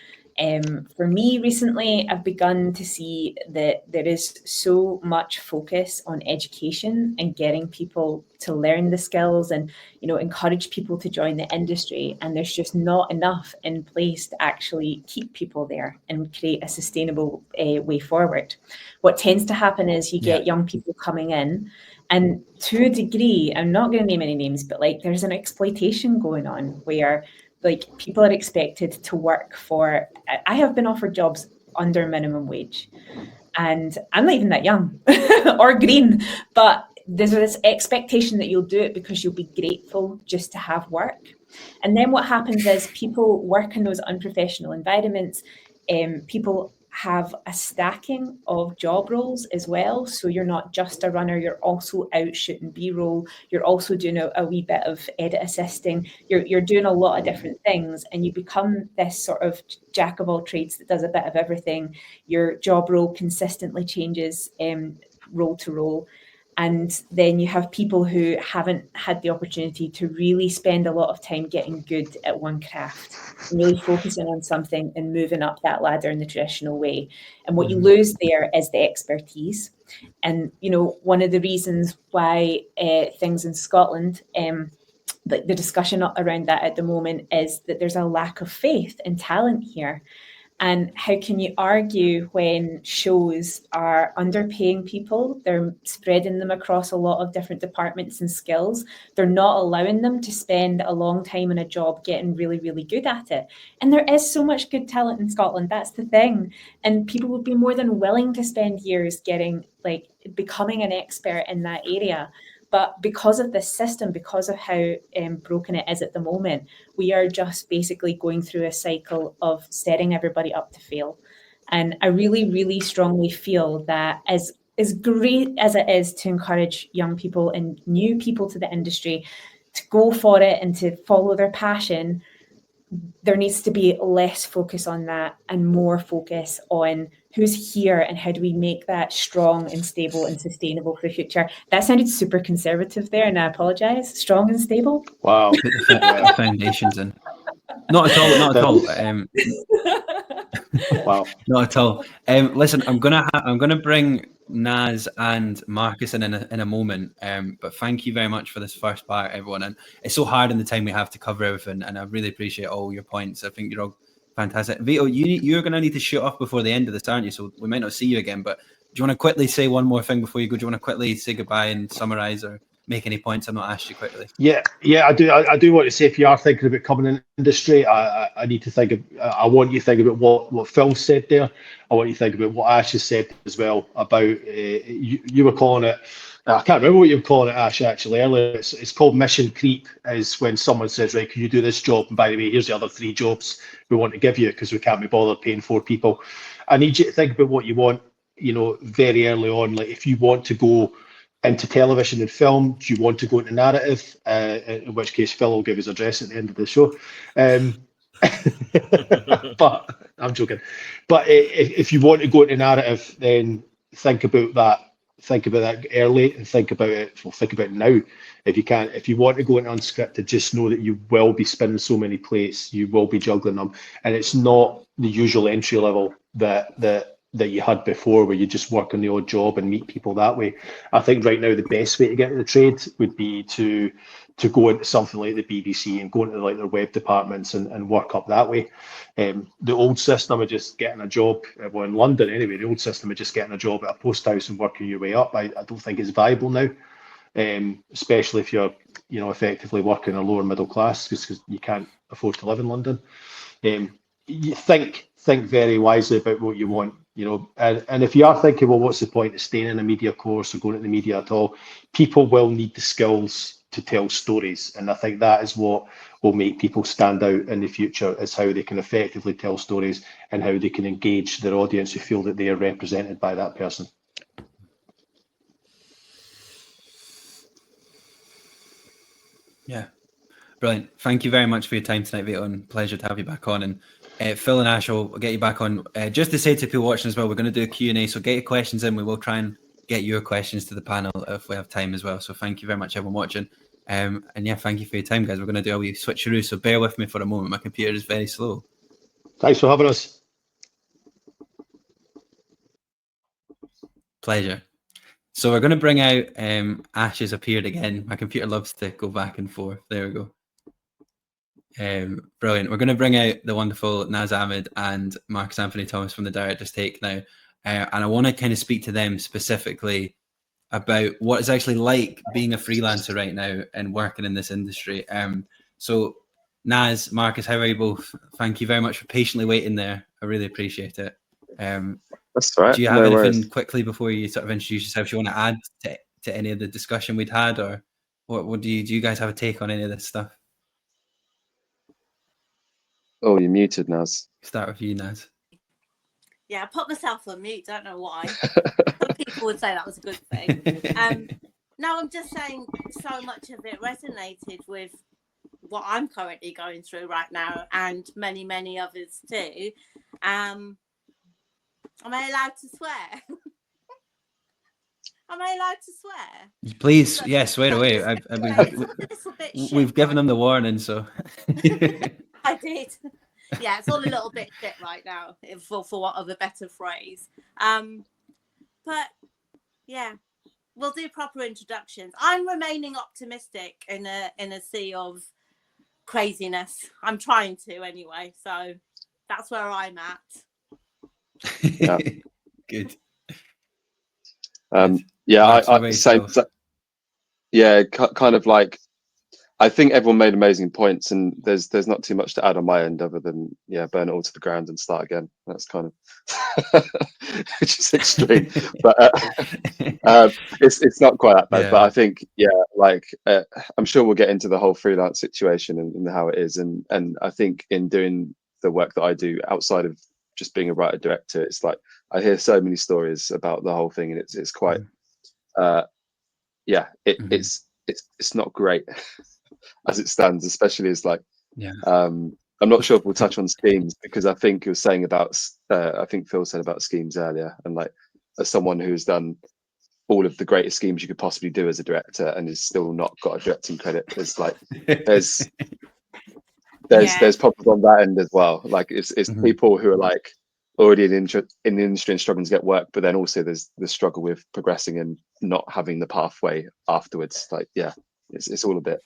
For me recently, I've begun to see that there is so much focus on education and getting people to learn the skills and, encourage people to join the industry. And there's just not enough in place to actually keep people there and create a sustainable way forward. What tends to happen is you get young people coming in, and to a degree, I'm not going to name any names, but like there's an exploitation going on where like people are expected to work for, I have been offered jobs under minimum wage, and I'm not even that young or green, but there's this expectation that you'll do it because you'll be grateful just to have work. And then what happens is people work in those unprofessional environments. People have a stacking of job roles as well. So you're not just a runner, you're also out shooting B-roll. You're also doing a wee bit of edit assisting. You're doing a lot of different things, and you become this sort of jack of all trades that does a bit of everything. Your job role consistently changes role to role. And then you have people who haven't had the opportunity to really spend a lot of time getting good at one craft and really focusing on something and moving up that ladder in the traditional way. And what you lose there is the expertise. And, one of the reasons why things in Scotland, the discussion around that at the moment is that there's a lack of faith and talent here. And how can you argue when shows are underpaying people? They're spreading them across a lot of different departments and skills. They're not allowing them to spend a long time in a job getting really, really good at it. And there is so much good talent in Scotland. That's the thing. And people would be more than willing to spend years becoming an expert in that area. But because of this system, because of how broken it is at the moment, we are just basically going through a cycle of setting everybody up to fail. And I really, really strongly feel that as great as it is to encourage young people and new people to the industry to go for it and to follow their passion, there needs to be less focus on that and more focus on who's here and how do we make that strong and stable and sustainable for the future. That sounded super conservative there, and I apologize. Strong and stable. Wow. Put the foundations in. Not at all. Not at all. Wow. Not at all. Listen, I'm gonna bring Naz and Marcus in a moment. But thank you very much for this first part, everyone. And it's so hard in the time we have to cover everything, and I really appreciate all your points. I think you're all fantastic. Vito, you're gonna need to shoot off before the end of this, aren't you? So we might not see you again. But do you want to quickly say one more thing before you go? Do you want to quickly say goodbye and summarize or make any points I've not asked you quickly? Yeah, I do. I do want to say, if you are thinking about coming in the industry, I need to think. I want you to think about what Phil said there. I want you to think about what Ash has said as well about. You were calling it. I can't remember what you were calling it, Ash. Actually, earlier, it's called mission creep. Is when someone says, "Right, can you do this job? And by the way, here's the other 3 jobs we want to give you because we can't be bothered paying 4 people." I need you to think about what you want. Very early on, like if you want to go into television and film, do you want to go into narrative? In which case, Phil will give his address at the end of the show. But I'm joking. But if you want to go into narrative, then think about that. Think about that early and think about it. Well, think about it now. If you can, if you want to go into unscripted, just know that you will be spinning so many plates. You will be juggling them, and it's not the usual entry level that you had before, where you just work on the odd job and meet people that way. I think right now the best way to get into the trade would be to go into something like the BBC and go into like their web departments and work up that way. The old system of just getting a job, well, in London anyway, the old system of just getting a job at a post house and working your way up, I don't think is viable now. Especially if you're, effectively working a lower middle class because you can't afford to live in London. You think very wisely about what you want. And if you are thinking, well, what's the point of staying in a media course or going into the media at all? People will need the skills to tell stories, and I think that is what will make people stand out in the future, is how they can effectively tell stories and how they can engage their audience who feel that they are represented by that person. Yeah, brilliant. Thank you very much for your time tonight, Vito, and pleasure to have you back on. And Phil and Ash will get you back on. Just to say to people watching as well, we're going to do a Q&A, so get your questions in. We will try and get your questions to the panel if we have time as well. So thank you very much, everyone watching. And yeah, thank you for your time, guys. We're going to do a wee switcheroo, so bear with me for a moment. My computer is very slow. Thanks for having us. Pleasure. So we're going to bring out Ash has appeared again. My computer loves to go back and forth. There we go. Brilliant. We're going to bring out the wonderful Naz Ahmed and Marcus Anthony Thomas from the Director's Take now. And I want to kind of speak to them specifically about what it's actually like being a freelancer right now and working in this industry. So Naz, Marcus, how are you both? Thank you very much for patiently waiting there. I really appreciate it. That's all right. Do you have No anything worries. quickly before you sort of introduce yourself? Do you want to add to any of the discussion we'd had, or what do you guys have a take on any of this stuff? Oh, you're muted, Naz. Start with you, Naz. Yeah, I put myself on mute. Don't know why. Some people would say that was a good thing. No, I'm just saying so much of it resonated with what I'm currently going through right now, and many, many others too. Am I allowed to swear? Am I allowed to swear? Please, yes, swear away. It's a little bit shit We've given right them the warning, so. I did. Yeah, it's all a little bit shit right now, for want of a better phrase. But yeah, we'll do proper introductions. I'm remaining optimistic in a sea of craziness. I'm trying to anyway, so that's where I'm at. Yeah. Good. Yeah, Max, what about same. yourself? Yeah, kind of like, I think everyone made amazing points, and there's not too much to add on my end other than burn it all to the ground and start again. That's kind of which is extreme, but it's not quite that bad. Yeah. But I think I'm sure we'll get into the whole freelance situation and how it is, and I think in doing the work that I do outside of just being a writer director, it's like I hear so many stories about the whole thing, and it's quite it's not great as it stands, especially as like I'm not sure if we'll touch on schemes, because I think you were saying about I think Phil said about schemes earlier, and like as someone who's done all of the greatest schemes you could possibly do as a director and has still not got a directing credit, there's problems on that end as well. Like it's people who are like already in the industry and struggling to get work, but then also there's the struggle with progressing and not having the pathway afterwards. Like it's all a bit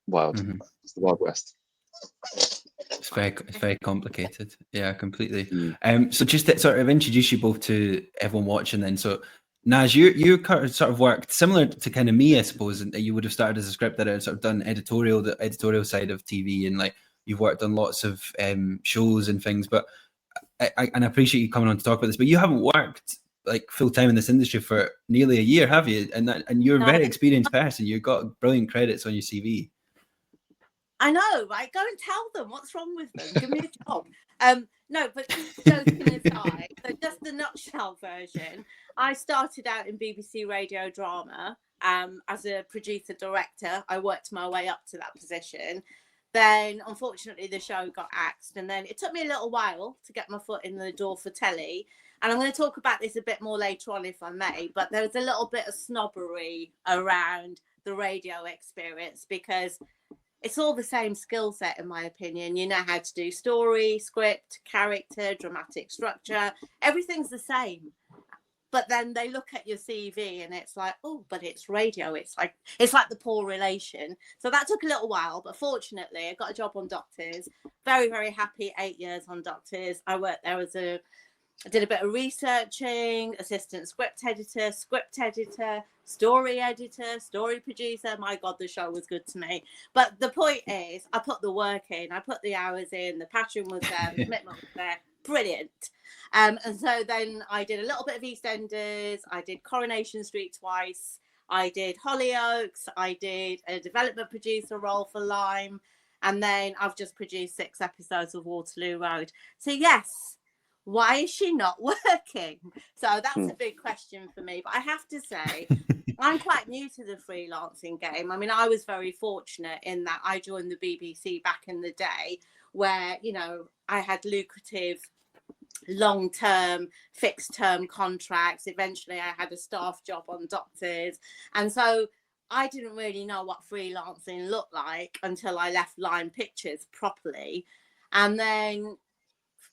wild. It's the Wild West. It's very complicated. Yeah, completely. So just to sort of introduce you both to everyone watching then. So Naz, you sort of worked similar to kind of me, I suppose, and you would have started as a script editor, sort of done the editorial side of TV, and like you've worked on lots of shows and things. But I appreciate you coming on to talk about this, but you haven't worked like full time in this industry for nearly a year, have you? And you're a very experienced person. You've got brilliant credits on your CV. I know, right? Go and tell them what's wrong with them. Give me a job. No, but joking aside, so just the nutshell version. I started out in BBC radio drama as a producer director. I worked my way up to that position. Then, unfortunately, the show got axed, and then it took me a little while to get my foot in the door for telly. And I'm going to talk about this a bit more later on, if I may. But there was a little bit of snobbery around the radio experience, because it's all the same skill set, in my opinion. You know how to do story, script, character, dramatic structure. Everything's the same. But then they look at your CV and it's like, oh, but it's radio. It's like the poor relation. So that took a little while, but fortunately I got a job on Doctors. Very, very happy. 8 years on Doctors. I worked there I did a bit of researching, assistant script editor, story editor, story producer. My God, the show was good to me. But the point is, I put the work in, I put the hours in, the passion was there, the commitment was there. Brilliant. And so then I did a little bit of EastEnders. I did Coronation Street twice. I did Hollyoaks. I did a development producer role for Lime. And then I've just produced 6 episodes of Waterloo Road. So yes, why is she not working? So that's a big question for me. But I have to say, I'm quite new to the freelancing game. I mean, I was very fortunate in that I joined the BBC back in the day where, you know, I had lucrative long-term fixed-term contracts. Eventually I had a staff job on Doctors, and so I didn't really know what freelancing looked like until I left Line Pictures properly. And then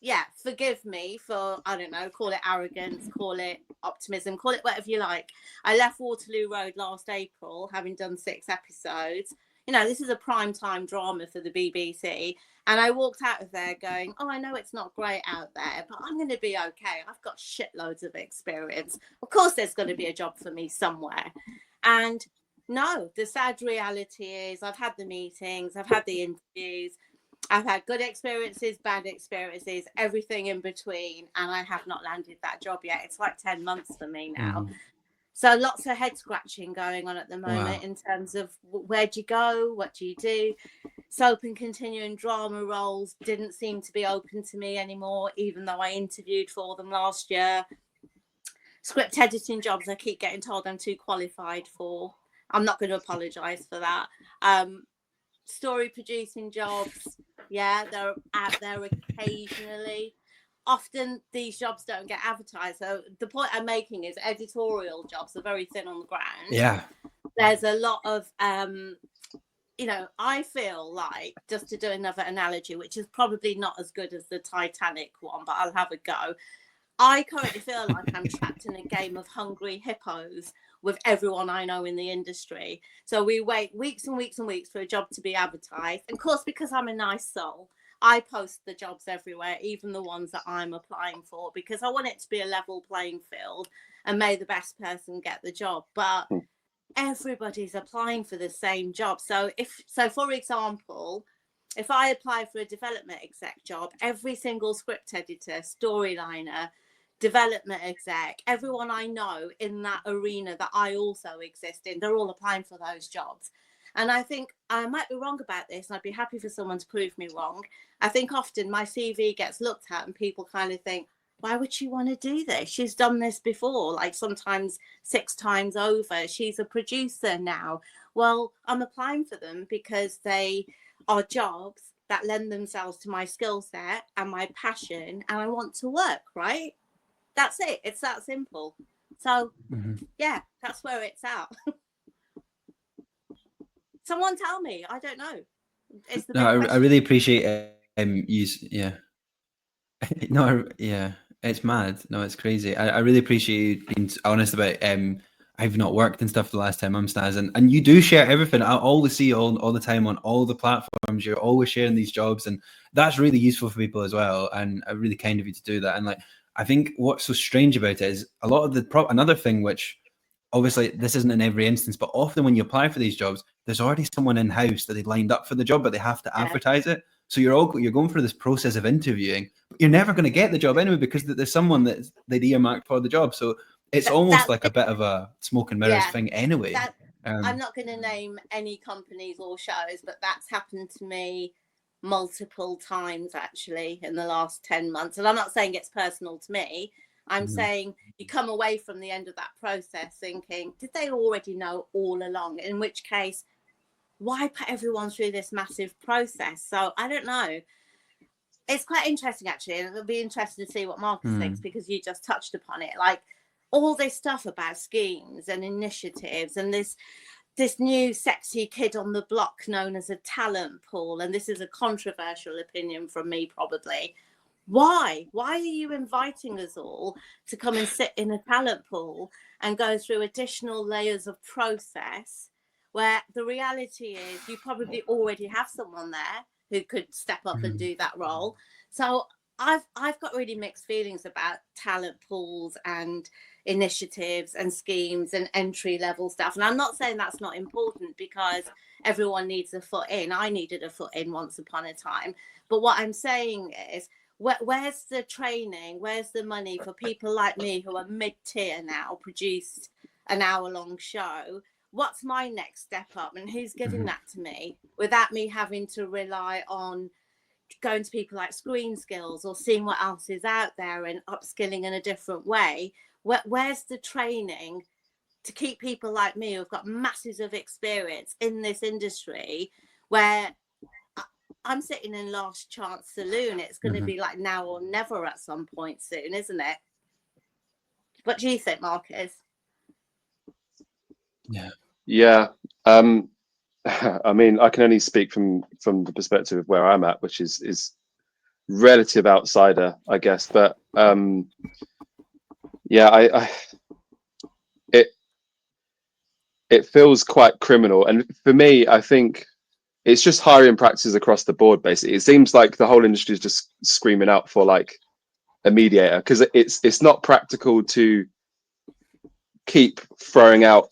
yeah, forgive me for, I don't know, call it arrogance, call it optimism, call it whatever you like. I left Waterloo Road last April, having done 6 episodes. You know, this is a primetime drama for the BBC. And I walked out of there going, oh, I know it's not great out there, but I'm going to be okay. I've got shitloads of experience. Of course, there's going to be a job for me somewhere. And no, the sad reality is I've had the meetings, I've had the interviews, I've had good experiences, bad experiences, everything in between, and I have not landed that job yet. It's like 10 months for me now. So lots of head scratching going on at the moment in terms of where do you go, what do you do? Soap and continuing drama roles didn't seem to be open to me anymore, even though I interviewed for them last year. Script editing jobs, I keep getting told I'm too qualified for. I'm not going to apologise for that. Story producing jobs, yeah, they're out there occasionally. Often these jobs don't get advertised. So the point I'm making is editorial jobs are very thin on the ground. Yeah. There's a lot of, you know, I feel like, just to do another analogy, which is probably not as good as the Titanic one, but I'll have a go. I currently feel like I'm trapped in a game of hungry hippos with everyone I know in the industry. So we wait weeks and weeks and weeks for a job to be advertised. And of course, because I'm a nice soul, I post the jobs everywhere, even the ones that I'm applying for, because I want it to be a level playing field and may the best person get the job. But everybody's applying for the same job. So for example, if I apply for a development exec job, every single script editor, storyliner, development exec, everyone I know in that arena that I also exist in, they're all applying for those jobs. And I think I might be wrong about this, and I'd be happy for someone to prove me wrong. I think often my CV gets looked at and people kind of think, why would she want to do this? She's done this before, like sometimes 6 times over. She's a producer now. Well, I'm applying for them because they are jobs that lend themselves to my skill set and my passion, and I want to work, right? That's it. It's that simple. So, yeah, that's where it's at. Someone tell me. I don't know. It's the I really appreciate you. Yeah. No, yeah, it's mad. No, it's crazy. I really appreciate you being honest about I've not worked and stuff the last 10 months, Naz, and you do share everything. I always see you all the time on all the platforms. You're always sharing these jobs, and that's really useful for people as well. And really kind of you to do that. And like, I think what's so strange about it is a lot of the another thing, which obviously this isn't in every instance, but often when you apply for these jobs, there's already someone in house that they lined up for the job, but they have to advertise it. So you're going through this process of interviewing, but you're never going to get the job anyway because there's someone that they'd earmarked for the job. So it's almost like a bit of a smoke and mirrors thing anyway. I'm not going to name any companies or shows, but that's happened to me multiple times actually in the last 10 months. And I'm not saying it's personal to me. I'm saying you come away from the end of that process thinking, did they already know all along? In which case, why put everyone through this massive process? So I don't know. It's quite interesting actually, and it'll be interesting to see what Marcus thinks, because you just touched upon it. Like all this stuff about schemes and initiatives and this new sexy kid on the block known as a talent pool, and this is a controversial opinion from me probably. Why are you inviting us all to come and sit in a talent pool and go through additional layers of process where the reality is you probably already have someone there who could step up and do that role? So I've got really mixed feelings about talent pools and initiatives and schemes and entry level stuff. And I'm not saying that's not important, because everyone needs a foot in. I needed a foot in once upon a time. But what I'm saying is, where's the training? Where's the money for people like me who are mid-tier now, produced an hour-long show? What's my next step up, and who's giving that to me without me having to rely on going to people like Screen Skills or seeing what else is out there and upskilling in a different way? Where's the training to keep people like me who've got masses of experience in this industry, where I'm sitting in Last Chance Saloon? It's going to be like now or never at some point soon, isn't it? What do you think, Marcus? Yeah. I mean, I can only speak from the perspective of where I'm at, which is relative outsider, I guess. But yeah, it feels quite criminal. And for me, I think it's just hiring practices across the board. Basically, it seems like the whole industry is just screaming out for like a mediator, because it's not practical to keep throwing out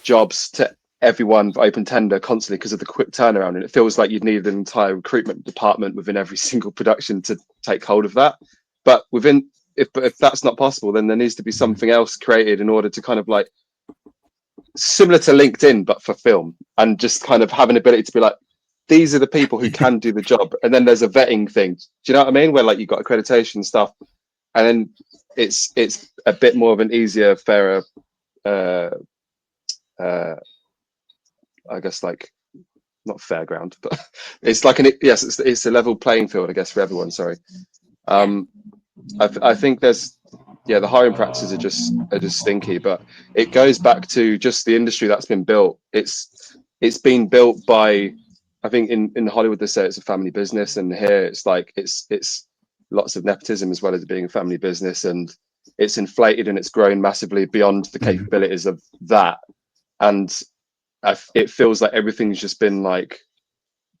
jobs to everyone open tender constantly because of the quick turnaround, and it feels like you'd need an entire recruitment department within every single production to take hold of that. But if that's not possible, then there needs to be something else created in order to kind of like, similar to LinkedIn but for film, and just kind of have an ability to be like, these are the people who can do the job, and then there's a vetting thing. Do you know what I mean? Where like you've got accreditation stuff, and then it's a bit more of an easier, fairer, I guess, like, not fairground, but it's like it's a level playing field, I guess, for everyone. Sorry. I think there's, the hiring practices are just stinky, but it goes back to just the industry that's been built. It's been built by, I think in Hollywood they say it's a family business, and here it's like it's lots of nepotism as well as being a family business, and it's inflated and it's grown massively beyond the capabilities of that. And it feels like everything's just been like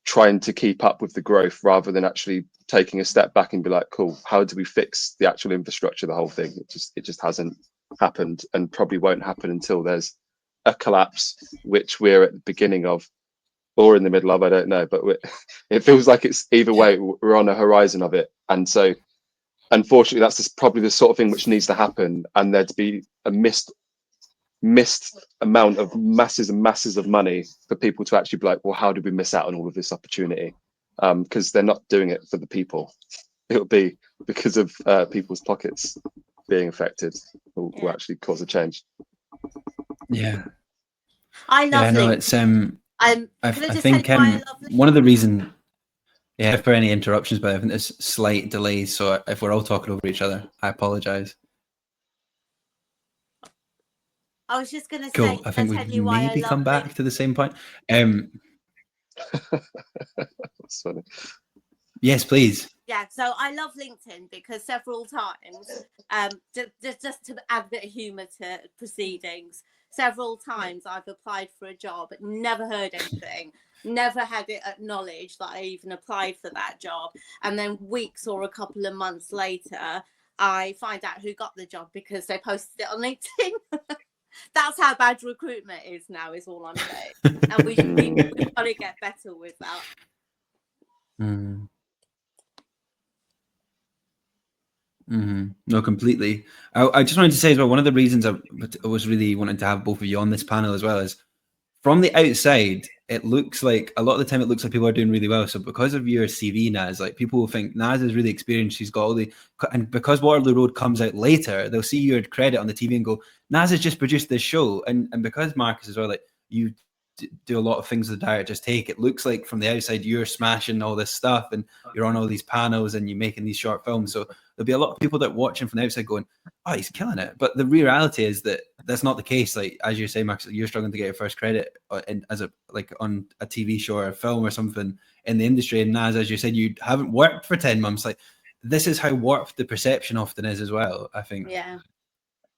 trying to keep up with the growth rather than actually taking a step back and be like, cool, how do we fix the actual infrastructure, the whole thing? It just hasn't happened, and probably won't happen until there's a collapse, which we're at the beginning of or in the middle of, I don't know, but it feels like it's either way, we're on a horizon of it. And so unfortunately that's probably the sort of thing which needs to happen, and there'd be a missed amount of masses and masses of money for people to actually be like, well, how did we miss out on all of this opportunity? Because they're not doing it for the people. It'll be because of people's pockets being affected will actually cause a change. Yeah. I love no, LinkedIn. it's I think one of the reasons, for any interruptions, but I think there's slight delays, so if we're all talking over each other, I apologize. I was just going to Cool. say, I think we maybe come back to the same point. That's funny. Yes, please. Yeah, so I love LinkedIn because several times, just to add a bit of humour to proceedings, several times I've applied for a job, never heard anything, never had it acknowledged that I even applied for that job. And then weeks or a couple of months later, I find out who got the job because they posted it on LinkedIn. That's how bad recruitment is now, is all I'm saying. And we've got to get better with that. No, completely. I just wanted to say as well, one of the reasons I was really wanting to have both of you on this panel as well is, from the outside, it looks like a lot of the time it looks like people are doing really well. So because of your CV, Naz, like people will think Naz is really experienced. She's got all the, and because Waterloo Road comes out later, they'll see your credit on the TV and go, Naz has just produced this show. And because Marcus as well, like you do a lot of things the directors take, it looks like from the outside you're smashing all this stuff and you're on all these panels and you're making these short films. So there'll be a lot of people that are watching from the outside going, oh, he's killing it. But the reality is that that's not the case. Like, as you say, Max, you're struggling to get your first credit as on a TV show or a film or something in the industry. And Naz, as you said, you haven't worked for 10 months. Like, this is how warped the perception often is as well, I think. The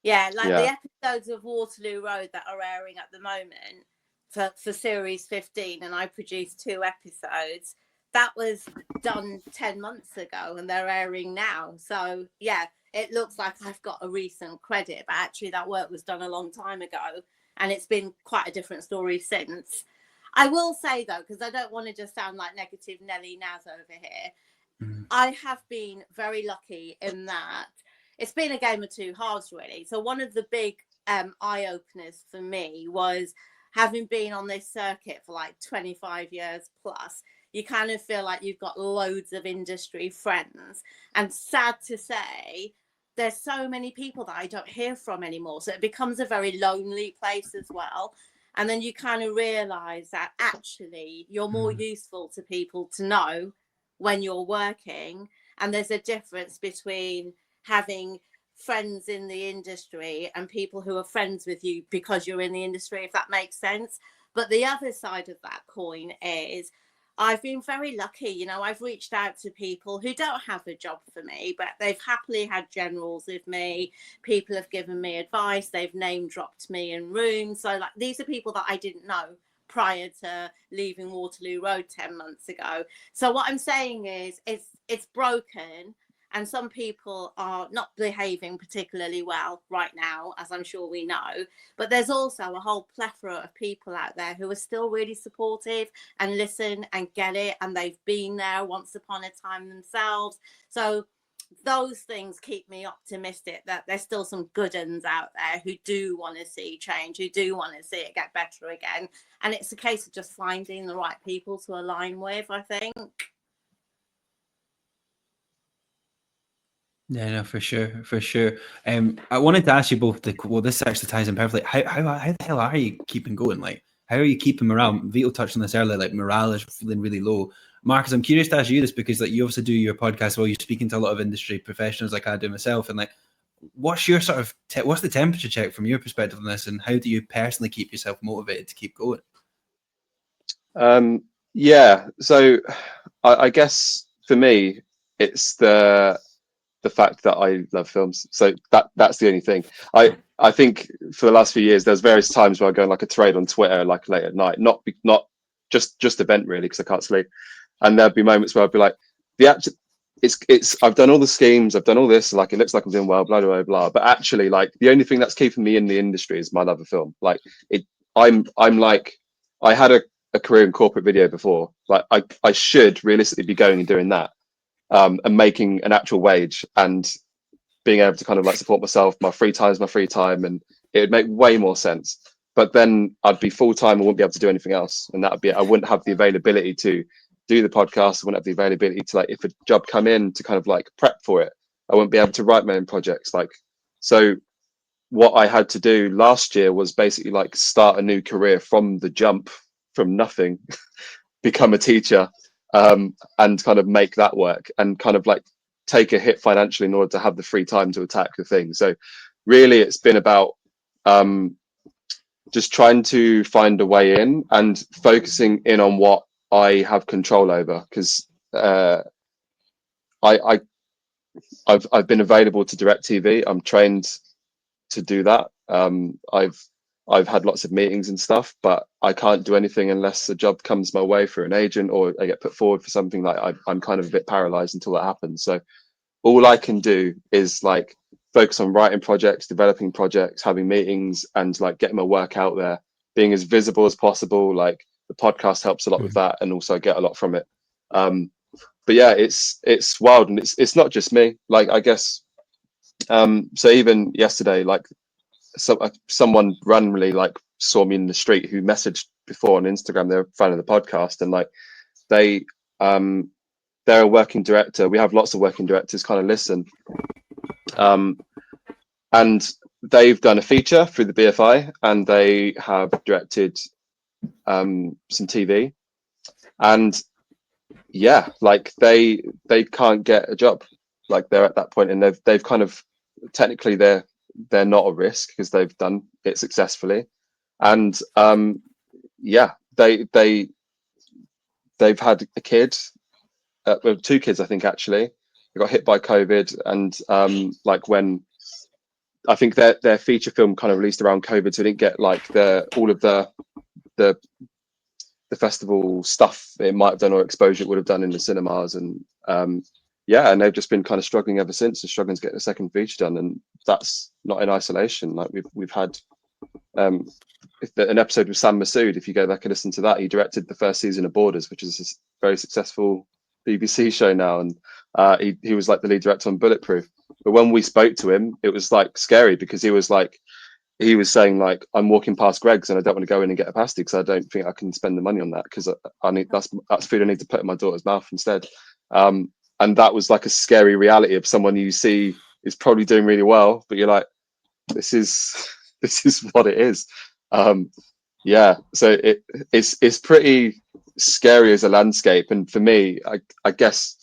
episodes of Waterloo Road that are airing at the moment for series 15, and I produced 2 episodes. That was done 10 months ago and they're airing now. So yeah, it looks like I've got a recent credit, but actually that work was done a long time ago and it's been quite a different story since. I will say though, because I don't want to just sound like negative Nelly Naz over here, I have been very lucky in that it's been a game of 2 halves really. So one of the big eye-openers for me was, having been on this circuit for like 25 years plus, you kind of feel like you've got loads of industry friends. And sad to say, there's so many people that I don't hear from anymore. So it becomes a very lonely place as well. And then you kind of realize that actually you're more useful to people to know when you're working. And there's a difference between having friends in the industry and people who are friends with you because you're in the industry, if that makes sense. But the other side of that coin is, I've been very lucky. You know, I've reached out to people who don't have a job for me, but they've happily had generals with me. People have given me advice. They've name dropped me in rooms. So like, these are people that I didn't know prior to leaving Waterloo Road 10 months ago. So what I'm saying is it's broken, and some people are not behaving particularly well right now, as I'm sure we know. But there's also a whole plethora of people out there who are still really supportive and listen and get it, and they've been there once upon a time themselves. So those things keep me optimistic that there's still some good uns out there who do want to see change, who do want to see it get better again. And it's a case of just finding the right people to align with, I think. Yeah, no, for sure, for sure. I wanted to ask you both. Well, this actually ties in perfectly. How the hell are you keeping going? Like, how are you keeping morale? Vito touched on this earlier. Like, morale is feeling really low. Marcus, I'm curious to ask you this because, like, you also do your podcast while you're speaking to a lot of industry professionals, like I do myself. And like, what's your sort of what's the temperature check from your perspective on this, and how do you personally keep yourself motivated to keep going? Yeah, so I guess for me, it's the fact that I love films. So that's the only thing. I think for the last few years, there's various times where I go on like a trade on Twitter, like late at night, not just event really, because I can't sleep. And there'd be moments where I'd be like, it's I've done all the schemes, I've done all this, like it looks like I'm doing well, blah blah blah blah. But actually, like the only thing that's keeping me in the industry is my love of film. Like I'm like, I had a career in corporate video before. Like I should realistically be going and doing that. And making an actual wage and being able to kind of like support myself. My free time is my free time, and it would make way more sense. But then I'd be full time, I wouldn't be able to do anything else, and that would be, I wouldn't have the availability to do the podcast. I wouldn't have the availability to, like, if a job come in, to kind of like prep for it. I wouldn't be able to write my own projects. Like, so what I had to do last year was basically like start a new career from the jump, from nothing, become a teacher, and kind of make that work, and kind of like take a hit financially in order to have the free time to attack the thing. So really it's been about just trying to find a way in and focusing in on what I have control over, because I've been available to direct TV. I'm trained to do that. I've had lots of meetings and stuff, but I can't do anything unless a job comes my way through an agent or I get put forward for something. Like I'm kind of a bit paralyzed until that happens. So all I can do is like focus on writing projects, developing projects, having meetings, and like getting my work out there, being as visible as possible. Like the podcast helps a lot with that, and also I get a lot from it. But yeah, it's wild, and it's not just me. Like, I guess so even yesterday, like someone randomly like saw me in the street who messaged before on Instagram. They're a fan of the podcast, and like they're a working director. We have lots of working directors kind of listen, and they've done a feature through the BFI, and they have directed some TV, and yeah, like they can't get a job. Like they're at that point, and they've kind of, technically they're not a risk because they've done it successfully, and yeah, they've had a kid, well, two kids I think actually. They got hit by COVID, and like when I think their feature film kind of released around COVID, so they didn't get like all of the festival stuff it might have done, or exposure it would have done in the cinemas, and yeah, and they've just been kind of struggling ever since, and struggling to get the second feature done. And that's not in isolation. Like we've had an episode with Sam Masood. If you go back and listen to that, he directed the first season of Borders, which is a very successful BBC show now, and he was like the lead director on Bulletproof. But when we spoke to him, it was like scary, because he was saying like, I'm walking past Greg's and I don't want to go in and get a pasty because I don't think I can spend the money on that, because I need that's food I need to put in my daughter's mouth instead. And that was like a scary reality of someone you see is probably doing really well, but you're like, this is what it is. Yeah, so it's pretty scary as a landscape. And for me, I guess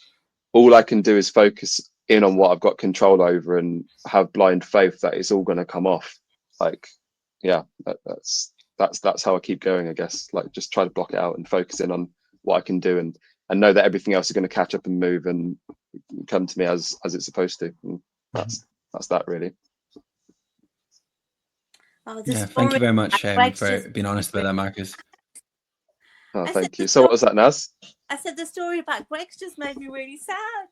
all I can do is focus in on what I've got control over and have blind faith that it's all going to come off. Like, yeah, that's how I keep going, I guess. Like, just try to block it out and focus in on what I can do, and know that everything else is going to catch up and move and come to me as it's supposed to. And that's that really. Oh, Yeah, thank you very much for being honest about that, Marcus. Oh, thank you. So what was that, Naz? I said the story about Greg's just made me really sad.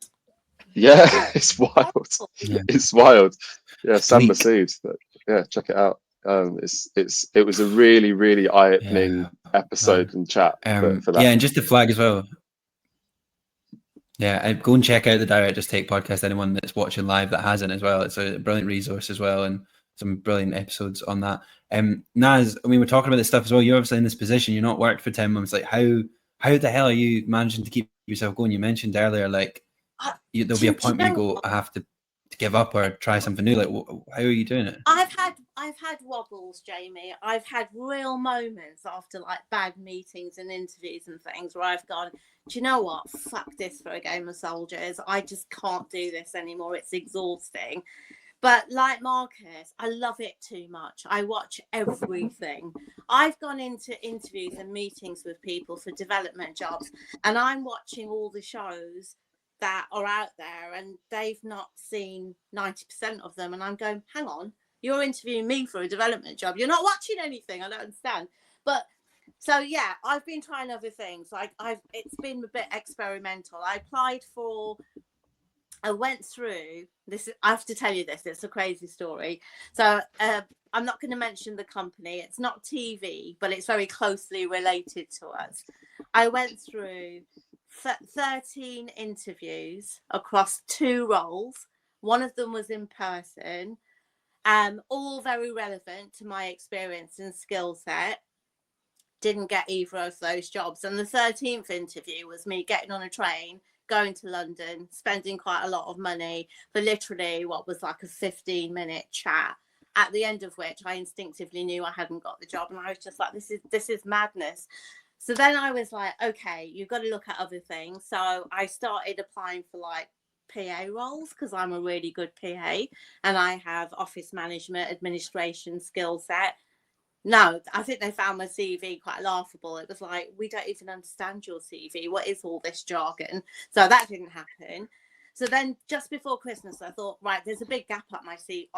Yeah, it's wild. Yeah. It's wild. Yeah, Sam Masood. Yeah, check it out. It was a really, really eye-opening episode and chat for that. Yeah, and just to flag as well. Yeah, go and check out the Directors Take podcast. Anyone that's watching live that hasn't as well, it's a brilliant resource as well, and some brilliant episodes on that. Naz, I mean, we're talking about this stuff as well. You're obviously in this position. You're not worked for 10 months. Like, how the hell are you managing to keep yourself going? You mentioned earlier, like, there'll be a point where you go, I have to give up or try something new. Like, how are you doing it? I've had wobbles, Jamie. I've had real moments after like bad meetings and interviews and things where I've gone, do you know what? Fuck this for a game of soldiers. I just can't do this anymore. It's exhausting. But like Marcus, I love it too much. I watch everything. I've gone into interviews and meetings with people for development jobs, and I'm watching all the shows that are out there, and they've not seen 90% of them. And I'm going, hang on, you're interviewing me for a development job. You're not watching anything. I don't understand. But so, yeah, I've been trying other things. Like it's been a bit experimental. I went through this. I have to tell you this. It's a crazy story. So I'm not going to mention the company. It's not TV, but it's very closely related to us. I went through 13 interviews across 2 roles. One of them was in person, all very relevant to my experience and skill set. Didn't get either of those jobs. And the 13th interview was me getting on a train, going to London, spending quite a lot of money for literally what was like a 15-minute chat, at the end of which I instinctively knew I hadn't got the job. And I was just like, this is madness. So then I was like, okay, you've got to look at other things. So I started applying for like PA roles because I'm a really good PA and I have office management, administration skill set. No, I think they found my CV quite laughable. It was like, we don't even understand your CV. What is all this jargon? So that didn't happen. So then just before Christmas, I thought, right, there's a big gap at the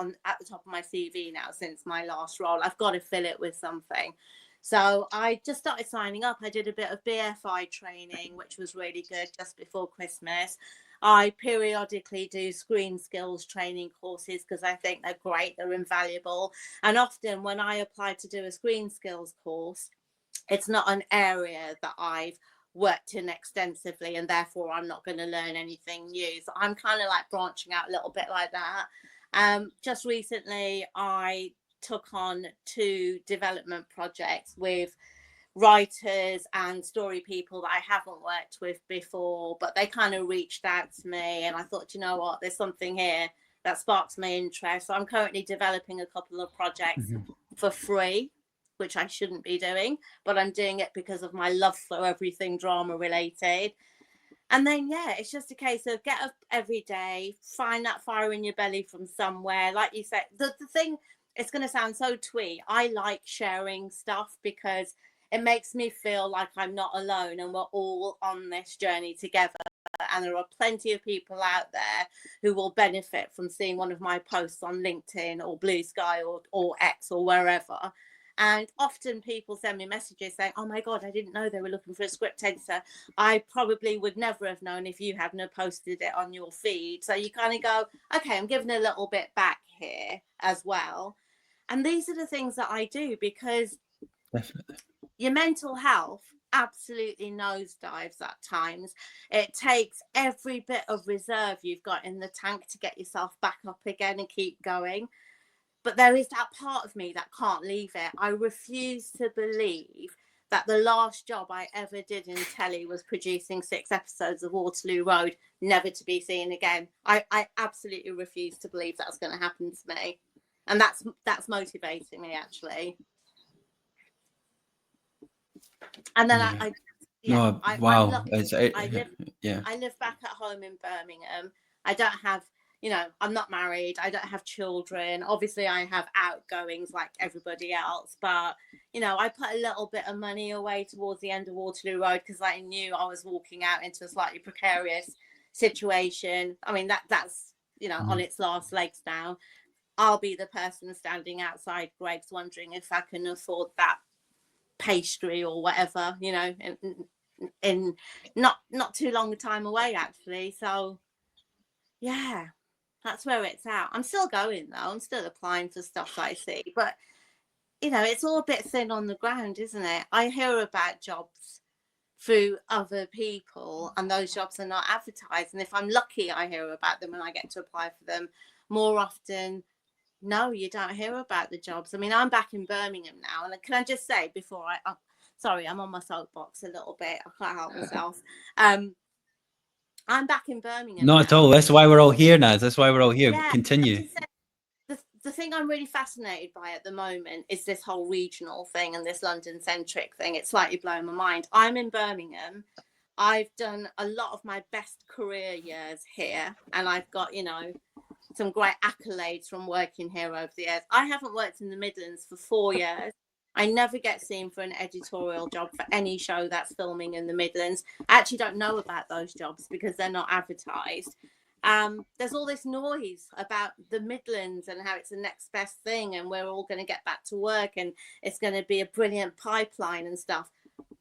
top of my CV now since my last role. I've got to fill it with something. So I just started signing up. I did a bit of BFI training, which was really good just before Christmas. I periodically do screen skills training courses because I think they're great, they're invaluable. And often when I apply to do a screen skills course, it's not an area that I've worked in extensively, and therefore I'm not going to learn anything new. So I'm kind of like branching out a little bit like that. Just recently, I took on 2 development projects with writers and story people that I haven't worked with before, but they kind of reached out to me and I thought, you know what, there's something here that sparks my interest. So I'm currently developing a couple of projects for free, which I shouldn't be doing, but I'm doing it because of my love for everything drama related. And then, yeah, it's just a case of get up every day, find that fire in your belly from somewhere. Like you said, the thing, it's going to sound so twee. I like sharing stuff because it makes me feel like I'm not alone and we're all on this journey together. And there are plenty of people out there who will benefit from seeing one of my posts on LinkedIn or Blue Sky or X or wherever. And often people send me messages saying, oh my God, I didn't know they were looking for a script editor. I probably would never have known if you hadn't have posted it on your feed. So you kind of go, okay, I'm giving a little bit back here as well. And these are the things that I do because definitely your mental health absolutely nosedives at times. It takes every bit of reserve you've got in the tank to get yourself back up again and keep going. But there is that part of me that can't leave it. I refuse to believe that the last job I ever did in telly was producing 6 episodes of Waterloo Road, never to be seen again. I absolutely refuse to believe that's going to happen to me. And that's motivating me, actually. And then I live back at home in Birmingham. I don't have you know, I'm not married, I don't have children. Obviously, I have outgoings like everybody else, but you know, I put a little bit of money away towards the end of Waterloo Road because I knew I was walking out into a slightly precarious situation. I mean, that's you know, on its last legs now. I'll be the person standing outside Greg's wondering if I can afford that pastry or whatever, you know, in not too long a time away, actually. So yeah, that's where it's at. I'm still going though. I'm still applying for stuff that I see, but you know, it's all a bit thin on the ground, isn't it? I hear about jobs through other people and those jobs are not advertised, and if I'm lucky I hear about them and I get to apply for them. More often, no, you don't hear about the jobs. I mean, I'm back in Birmingham now, and can I just say before sorry, I'm on my soapbox a little bit, I can't help myself. I'm back in Birmingham Not now. at all. That's why we're all here, Naz. That's why we're all here. Yeah, Continue. The thing I'm really fascinated by at the moment is this whole regional thing and this London-centric thing. It's slightly blowing my mind. I'm in Birmingham. I've done a lot of my best career years here, and I've got, you know, some great accolades from working here over the years. I haven't worked in the Midlands for 4 years. I never get seen for an editorial job for any show that's filming in the Midlands. I actually don't know about those jobs because they're not advertised. There's all this noise about the Midlands and how it's the next best thing and we're all going to get back to work and it's going to be a brilliant pipeline and stuff.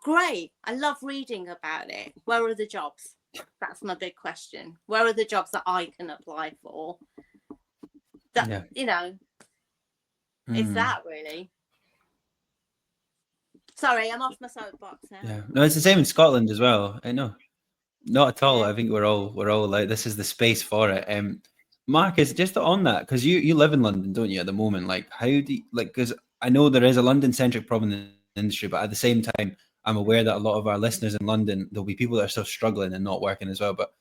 Great. I love reading about it. Where are the jobs? That's my big question. Where are the jobs that I can apply for? That, yeah. You know, it's that really. Sorry, I'm off my soapbox now. Yeah, no, it's the same in Scotland as well. I know, not at all. Yeah. I think we're all like, this is the space for it. Marcus, just on that, because you live in London, don't you, at the moment? Like, how do you, like, because I know there is a London-centric problem in the industry, but at the same time, I'm aware that a lot of our listeners in London, there'll be people that are still struggling and not working as well. But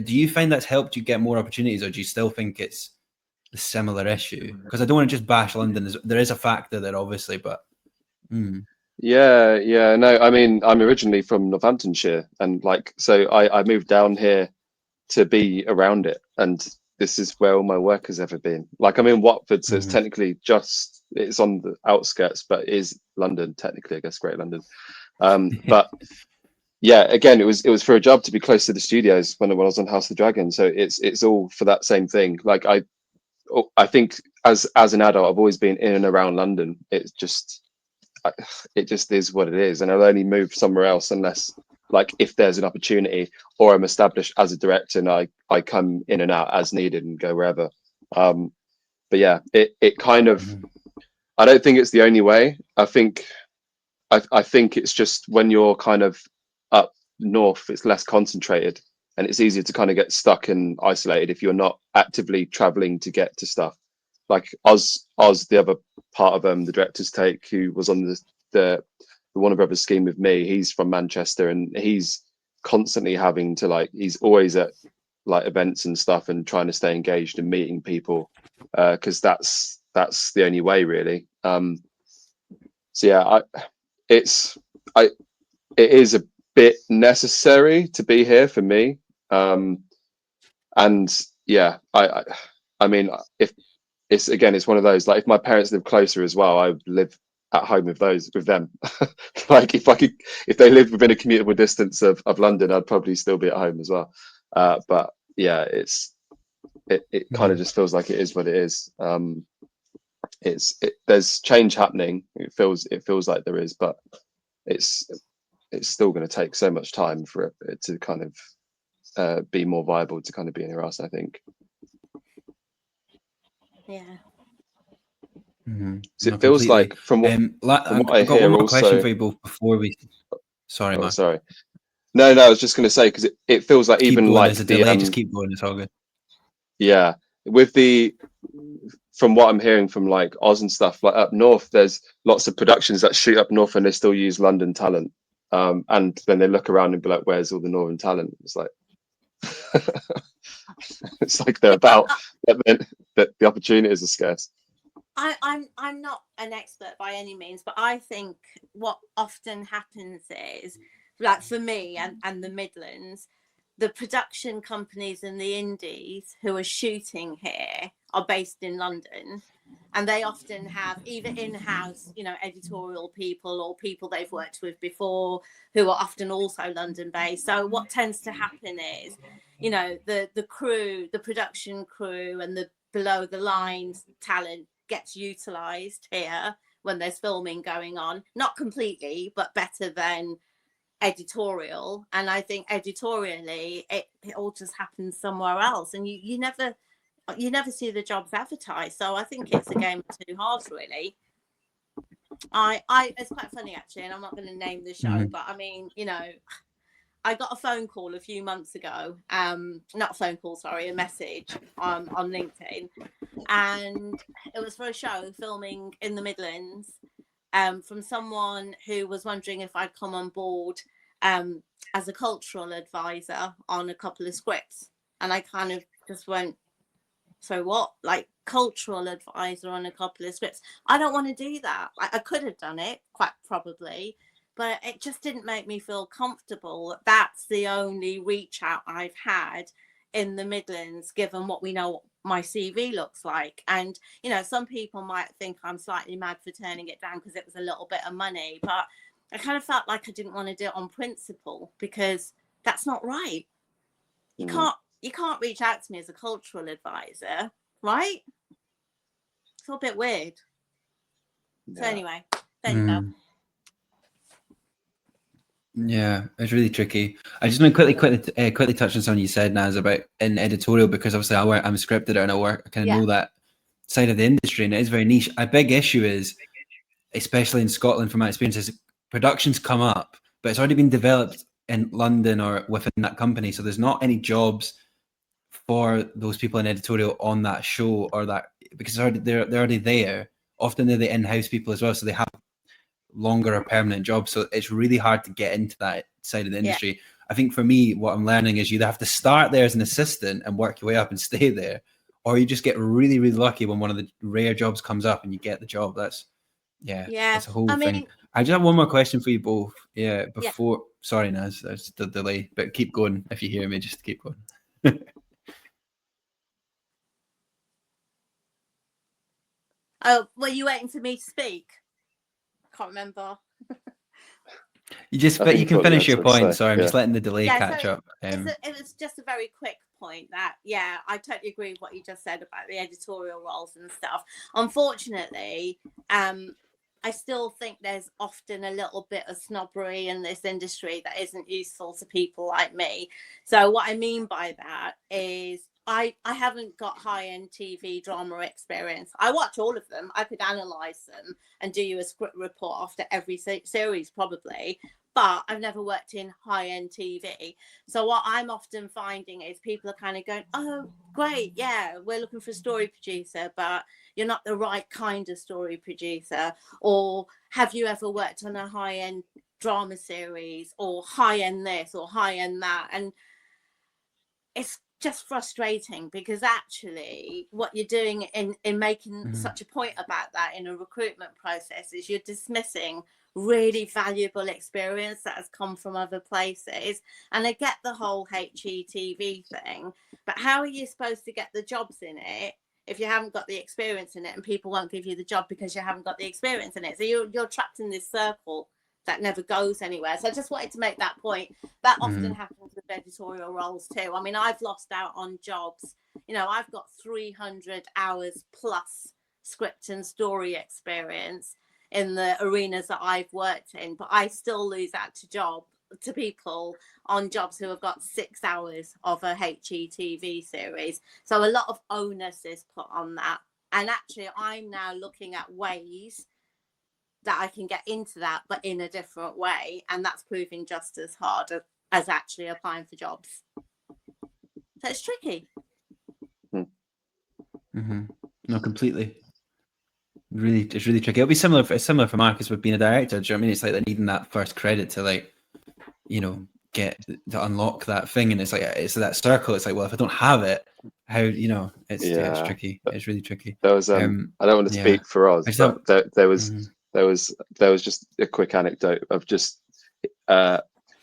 do you find that's helped you get more opportunities, or do you still think it's a similar issue? Because I don't want to just bash London. There is a factor there, obviously, but. Yeah. No, I mean, I'm originally from Northamptonshire, and like, so I moved down here to be around it, and this is where all my work has ever been. Like, I'm in Watford, so it's technically it's on the outskirts, but it is London technically, I guess, Great London. But yeah, again, it was for a job to be close to the studios when I was on House of the Dragon. So it's all for that same thing. Like, I think as an adult, I've always been in and around London. It just is what it is, and I'll only move somewhere else unless, like, if there's an opportunity or I'm established as a director and I come in and out as needed and go wherever. But yeah, it kind of, I don't think it's the only way. I think it's just when you're kind of up north, it's less concentrated and it's easier to kind of get stuck and isolated if you're not actively traveling to get to stuff. Like Oz, the other part of the director's take, who was on the Warner Brothers scheme with me, he's from Manchester and he's constantly having to, like, he's always at like events and stuff and trying to stay engaged and meeting people, because that's the only way really. So yeah, it is a bit necessary to be here for me. And yeah, I mean, if it's one of those, like, if my parents live closer as well, I would live at home with them. Like, if they lived within a commutable distance of London, I'd probably still be at home as well. But yeah, it kind of just feels like it is what it is. There's change happening. It feels like there is, but it's still going to take so much time for it to kind of be more viable to kind of be anywhere else, I think. Yeah. So it feels like from what I hear, one more also, question for you both before we. Sorry, Mark. Sorry. No, I was just going to say, because it feels like keep even going, like there's a delay, just keep going. It's all good. Yeah, from what I'm hearing from like Oz and stuff, like up north, there's lots of productions that shoot up north and they still use London talent. And then they look around and be like, "Where's all the northern talent?" It's like, it's like they're about that the opportunities are scarce. I'm not an expert by any means, but I think what often happens is, like, for me and the Midlands, the production companies and the indies who are shooting here are based in London, and they often have either in-house, editorial people or people they've worked with before who are often also London-based. So what tends to happen is, the crew, the production crew and the below the lines talent gets utilised here when there's filming going on. Not completely, but better than editorial. And I think editorially it all just happens somewhere else, and you never see the jobs advertised. So I think it's a game of two halves, really. It's quite funny actually, and I'm not going to name the show, but I mean, I got a phone call a few months ago, not a phone call, sorry, a message on LinkedIn, and it was for a show filming in the Midlands, from someone who was wondering if I'd come on board as a cultural advisor on a couple of scripts. And I kind of just went, so what? Like, cultural advisor on a couple of scripts? I don't want to do that. I could have done it, quite probably, but it just didn't make me feel comfortable. That's the only reach out I've had in the Midlands, given what we know my CV looks like. And, some people might think I'm slightly mad for turning it down because it was a little bit of money, but I kind of felt like I didn't want to do it on principle, because that's not right. You can't reach out to me as a cultural advisor, right? It's all a bit weird. Yeah. So anyway, there you go. Yeah, it's really tricky. I just want to quickly touch on something you said, Naz, about in editorial, because obviously I'm a script editor and I kind of know that side of the industry, and it is very niche. A big issue is, especially in Scotland, from my experiences, productions come up, but it's already been developed in London or within that company, so there's not any jobs for those people in editorial on that show, or that, because they're already there. Often they're the in-house people as well, so they have longer or permanent jobs, so it's really hard to get into that side of the industry. I think for me, what I'm learning is you either have to start there as an assistant and work your way up and stay there, or you just get really, really lucky when one of the rare jobs comes up and you get the job. That's a whole thing. I just have one more question for you both. Sorry, Naz, there's the delay, but keep going if you hear me. Just keep going. Oh, were you waiting for me to speak? Can't remember. You can finish your point. Sorry, I'm just letting the delay catch up. It was just a very quick point that, I totally agree with what you just said about the editorial roles and stuff. Unfortunately, I still think there's often a little bit of snobbery in this industry that isn't useful to people like me. So what I mean by that is, I haven't got high-end TV drama experience. I watch all of them. I could analyse them and do you a script report after every series probably, but I've never worked in high-end TV. So what I'm often finding is people are kind of going, oh, great, yeah, we're looking for a story producer, but you're not the right kind of story producer. Or have you ever worked on a high-end drama series, or high-end this or high-end that? And it's just frustrating, because actually what you're doing in making such a point about that in a recruitment process is you're dismissing really valuable experience that has come from other places. And I get the whole HETV thing, but how are you supposed to get the jobs in it if you haven't got the experience in it, and people won't give you the job because you haven't got the experience in it? So you're trapped in this circle that never goes anywhere. So I just wanted to make that point. That often happens with editorial roles too. I mean, I've lost out on jobs. I've got 300 hours plus script and story experience in the arenas that I've worked in, but I still lose out to people on jobs who have got 6 hours of a HETV series. So a lot of onus is put on that. And actually, I'm now looking at ways that I can get into that, but in a different way. And that's proving just as hard as actually applying for jobs. So it's tricky. No, completely. It's really tricky. It'll be similar for Marcus with being a director. Do you know what I mean? It's like needing that first credit to get to unlock that thing. And it's that circle. It's like, well, if I don't have it, how, it's tricky. It's really tricky. There was I don't want to speak for Oz, but there was just a quick anecdote of just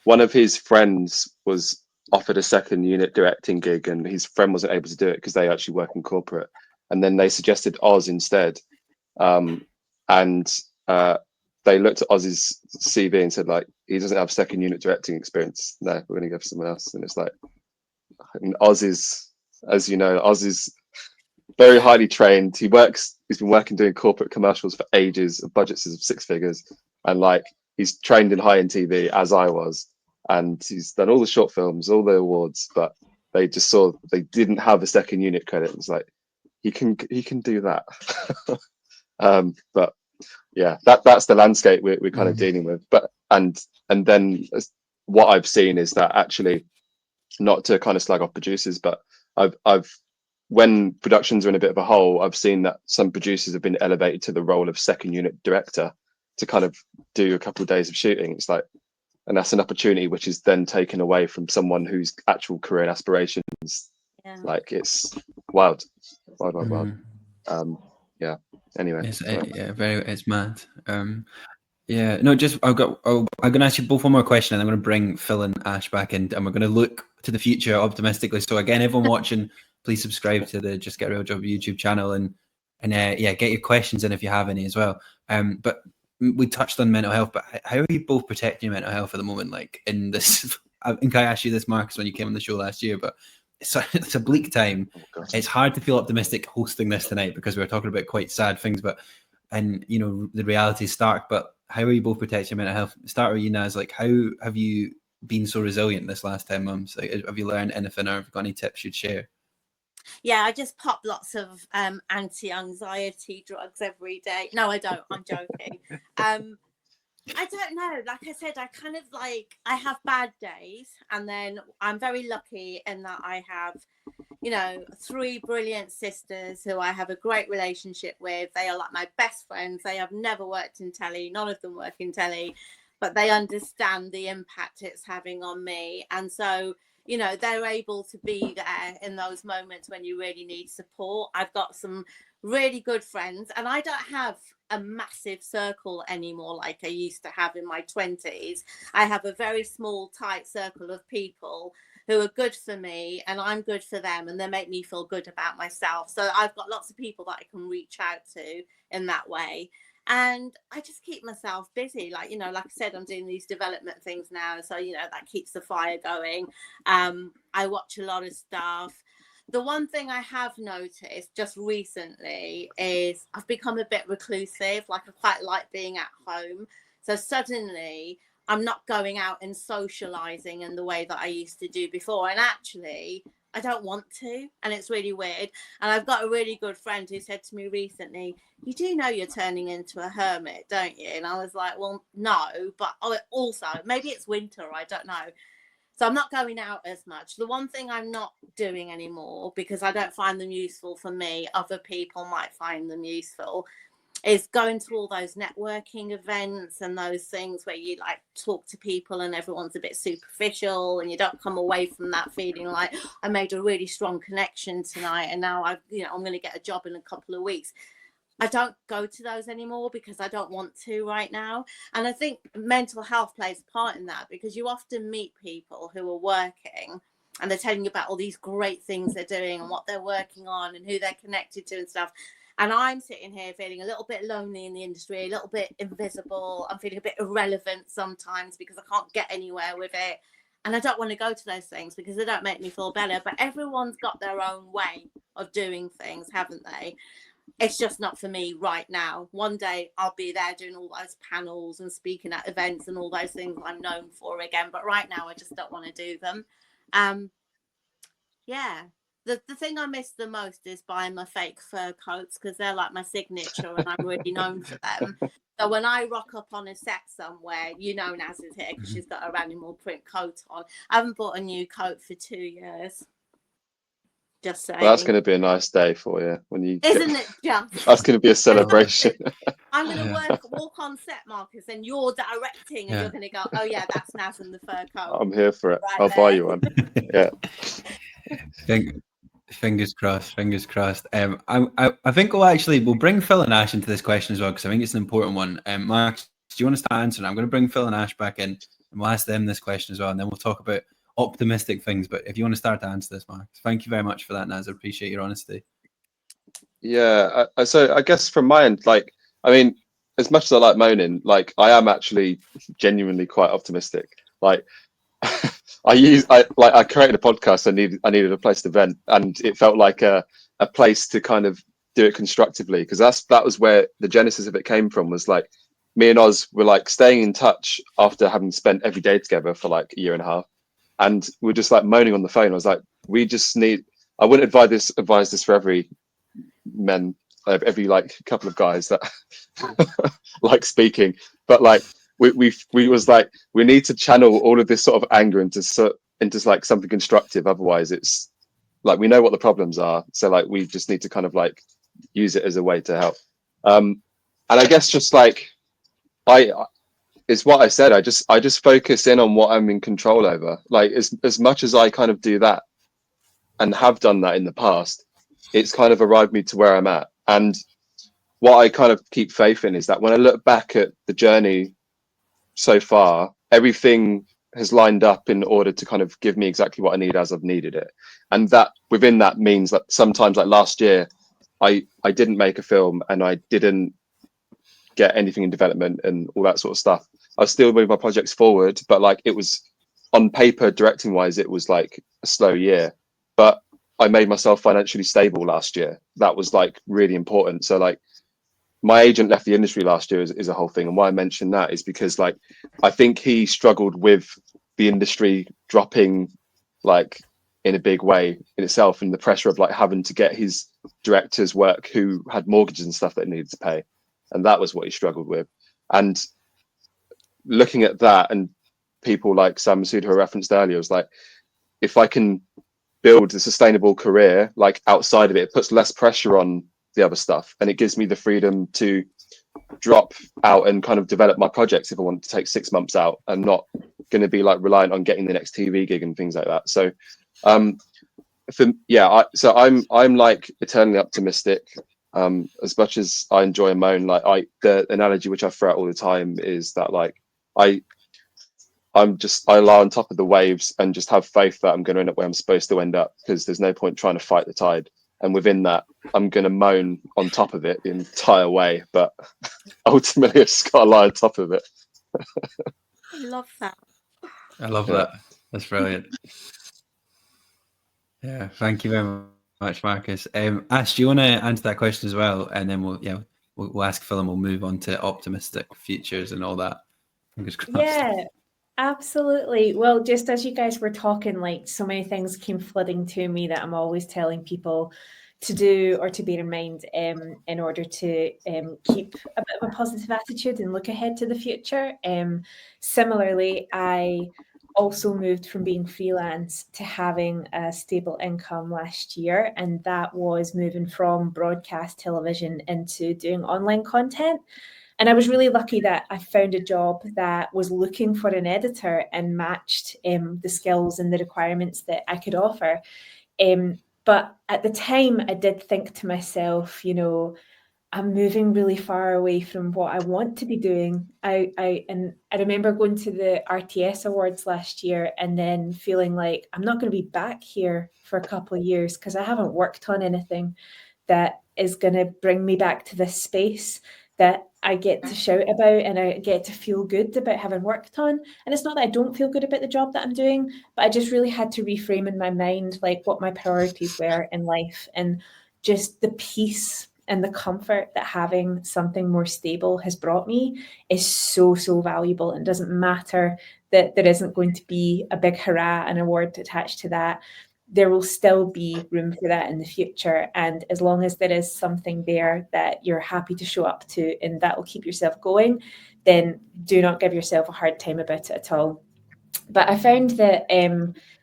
one of his friends was offered a second unit directing gig, and his friend wasn't able to do it because they actually work in corporate. And then they suggested Oz instead. They looked at Oz's CV and said, like, he doesn't have second unit directing experience. No, we're going to go for someone else. And it's like, and Oz is, as you know, Oz is very highly trained. He's been working doing corporate commercials for ages, budgets of 6 figures. And like, he's trained in high-end TV, as I was. And he's done all the short films, all the awards, but they just saw they didn't have a second unit credit. It was like, he can do that. But yeah, that's the landscape we're kind of dealing with. But and then what I've seen is that, actually, not to kind of slag off producers, but I've when productions are in a bit of a hole, I've seen that some producers have been elevated to the role of second unit director to kind of do a couple of days of shooting. It's like, and that's an opportunity which is then taken away from someone whose actual career and aspirations. Yeah. Like, it's wild. Yeah. Anyway, it's mad. Yeah, no, I'm going to ask you both one more question, and I'm going to bring Phil and Ash back in, and we're going to look to the future optimistically. So again, everyone watching, please subscribe to the Just Get a Real Job YouTube channel, and get your questions in if you have any as well. But we touched on mental health, but how are you both protecting your mental health at the moment? Like, in this, I think I asked you this, Marcus, when you came on the show last year, but it's a bleak time. It's hard to feel optimistic hosting this tonight because we were talking about quite sad things, and the reality is stark. But how are you both protecting your mental health? Start with you, Naz. Like, how have you been so resilient this last 10 months? Like, have you learned anything, or have you got any tips you'd share? Yeah, I just pop lots of anti-anxiety drugs every day. No, I don't. I'm joking. I don't know. Like I said, I have bad days, and then I'm very lucky in that I have, 3 brilliant sisters who I have a great relationship with. They are like my best friends. They have never worked in telly. None of them work in telly, but they understand the impact it's having on me. And so, they're able to be there in those moments when you really need support. I've got some really good friends, and I don't have a massive circle anymore like I used to have in my 20s. I have a very small, tight circle of people who are good for me, and I'm good for them, and they make me feel good about myself. So I've got lots of people that I can reach out to in that way. And I just keep myself busy. Like I said, I'm doing these development things now. So, that keeps the fire going. I watch a lot of stuff. The one thing I have noticed just recently is I've become a bit reclusive. Like, I quite like being at home. So suddenly I'm not going out and socializing in the way that I used to do before. And actually, I don't want to, and it's really weird. And I've got a really good friend who said to me recently, you do know you're turning into a hermit, don't you? And I was like, well, no, but also maybe it's winter, I don't know. So I'm not going out as much. The one thing I'm not doing anymore, because I don't find them useful for me, other people might find them useful, is going to all those networking events and those things where you like talk to people and everyone's a bit superficial, and you don't come away from that feeling like, I made a really strong connection tonight, and now I'm going to get a job in a couple of weeks. I don't go to those anymore because I don't want to right now. And I think mental health plays a part in that, because you often meet people who are working and they're telling you about all these great things they're doing and what they're working on and who they're connected to and stuff. And I'm sitting here feeling a little bit lonely in the industry, a little bit invisible. I'm feeling a bit irrelevant sometimes because I can't get anywhere with it. And I don't want to go to those things because they don't make me feel better. But everyone's got their own way of doing things, haven't they? It's just not for me right now. One day I'll be there doing all those panels and speaking at events and all those things I'm known for again. But right now I just don't want to do them. Yeah. The thing I miss the most is buying my fake fur coats, because they're like my signature and I'm really known for them. So when I rock up on a set somewhere, Naz is here because she's got her animal print coat on. I haven't bought a new coat for 2 years. Just saying. Well, that's going to be a nice day for you when you. Isn't it just? That's going to be a celebration. I'm going to walk on set, Marcus, and you're directing, and you're going to go, "Oh yeah, that's Naz in the fur coat." I'm here for it. Right I'll there. buy you one. Yeah. Fingers crossed. Fingers crossed. I think we'll bring Phil and Ash into this question as well, because I think it's an important one. Mark, do you want to start answering? I'm going to bring Phil and Ash back in, and we'll ask them this question as well, and then we'll talk about optimistic things. But if you want to start to answer this, Mark, thank you very much for that, Naz. I appreciate your honesty. Yeah, so I guess from my end, like, I mean, as much as I like moaning, like, I am actually genuinely quite optimistic. Like, I created a podcast. I needed a place to vent, and it felt like a place to kind of do it constructively, because that was where the genesis of it came from. Was like, me and Oz were like staying in touch after having spent every day together for like a year and a half, and we're just like moaning on the phone. I was like, we just need. I wouldn't advise this for every like couple of guys that like speaking, but like we was like, we need to channel all of this sort of anger into like something constructive. Otherwise, it's like, we know what the problems are, so like we just need to kind of like use it as a way to help. And I guess just like it's what I said. I just focus in on what I'm in control over. Like, as much as I kind of do that and have done that in the past, it's kind of arrived me to where I'm at. And what I kind of keep faith in is that when I look back at the journey so far, everything has lined up in order to kind of give me exactly what I need as I've needed it. And that within that means that sometimes, like last year, I didn't make a film and I didn't get anything in development and all that sort of stuff. I still moved my projects forward, but like, it was on paper, directing wise, it was like a slow year, but I made myself financially stable last year. That was like really important. So like, my agent left the industry last year is a whole thing. And why I mention that is because like, I think he struggled with the industry dropping like in a big way in itself, and the pressure of like having to get his directors work who had mortgages and stuff that he needed to pay. And that was what he struggled with. And looking at that, and people like Sam Masood, who I referenced earlier, was like, if I can build a sustainable career like outside of it, it puts less pressure on the other stuff, and it gives me the freedom to drop out and kind of develop my projects if I want to take 6 months out. I'm not going to be like reliant on getting the next TV gig and things like that. So I'm like eternally optimistic. As much as I enjoy a moan, like the analogy which I throw out all the time is that like I lie on top of the waves and just have faith that I'm going to end up where I'm supposed to end up, because there's no point trying to fight the tide. And within that, I'm going to moan on top of it the entire way, but ultimately, I've just got to lie on top of it. I love that. I love that. That's brilliant. Yeah, thank you very much, Marcus. Ash, do you want to answer that question as well? And then we'll ask Phil, and we'll move on to optimistic futures and all that. Fingers crossed. Yeah, absolutely. Well, just as you guys were talking, like, so many things came flooding to me that I'm always telling people to do or to bear in mind in order to keep a bit of a positive attitude and look ahead to the future. Similarly, I also moved from being freelance to having a stable income last year, and that was moving from broadcast television into doing online content. And I was really lucky that I found a job that was looking for an editor and matched the skills and the requirements that I could offer. But at the time, I did think to myself, you know, I'm moving really far away from what I want to be doing. I remember going to the RTS Awards last year and then feeling like I'm not going to be back here for a couple of years because I haven't worked on anything that is going to bring me back to this space that I get to shout about and I get to feel good about having worked on. And it's not that I don't feel good about the job that I'm doing, but I just really had to reframe in my mind like what my priorities were in life, and just the peace and the comfort that having something more stable has brought me is so, so valuable. And it doesn't matter that there isn't going to be a big hurrah, an award attached to that. There will still be room for that in the future. And as long as there is something there that you're happy to show up to and that will keep yourself going, then do not give yourself a hard time about it at all. But I found that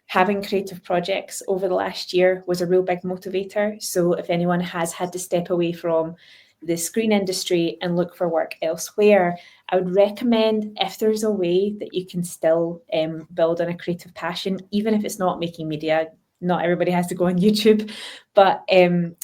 having creative projects over the last year was a real big motivator. So if anyone has had to step away from the screen industry and look for work elsewhere, I would recommend, if there's a way that you can still build on a creative passion, even if it's not making media. Not everybody has to go on YouTube, but even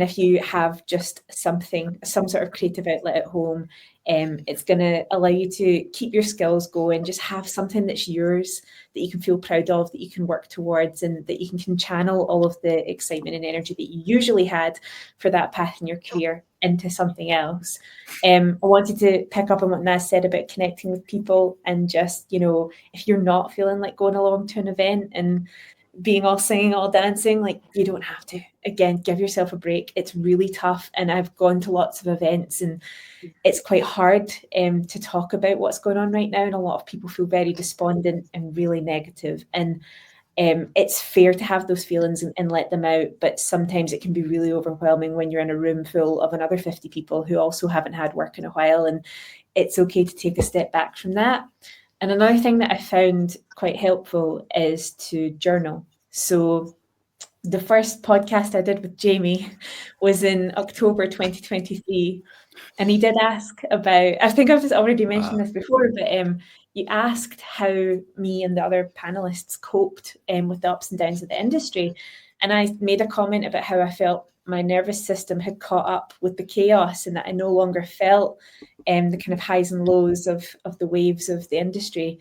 if you have just some sort of creative outlet at home, It's going to allow you to keep your skills going, just have something that's yours, that you can feel proud of, that you can work towards, and that you can channel all of the excitement and energy that you usually had for that path in your career into something else. I wanted to pick up on what Naz said about connecting with people, and just, you know, if you're not feeling like going along to an event and being all singing, all dancing, like, you don't have to. Again, give yourself a break. It's really tough. And I've gone to lots of events, and it's quite hard to talk about what's going on right now. And a lot of people feel very despondent and really negative. And it's fair to have those feelings and let them out. But sometimes it can be really overwhelming when you're in a room full of another 50 people who also haven't had work in a while. And it's okay to take a step back from that. And another thing that I found quite helpful is to journal. So the first podcast I did with Jamie was in October 2023. And he did ask about, I think I've already mentioned this before, but he asked how me and the other panelists coped with the ups and downs of the industry. And I made a comment about how I felt my nervous system had caught up with the chaos, and that I no longer felt the kind of highs and lows of the waves of the industry.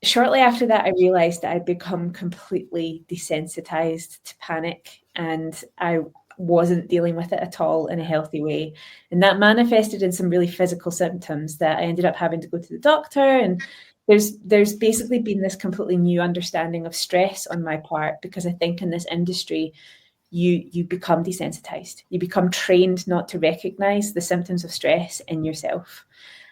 Shortly after that, I realized that I'd become completely desensitized to panic, and I wasn't dealing with it at all in a healthy way. And that manifested in some really physical symptoms that I ended up having to go to the doctor. And there's basically been this completely new understanding of stress on my part, because I think in this industry, you become desensitized. You become trained not to recognize the symptoms of stress in yourself.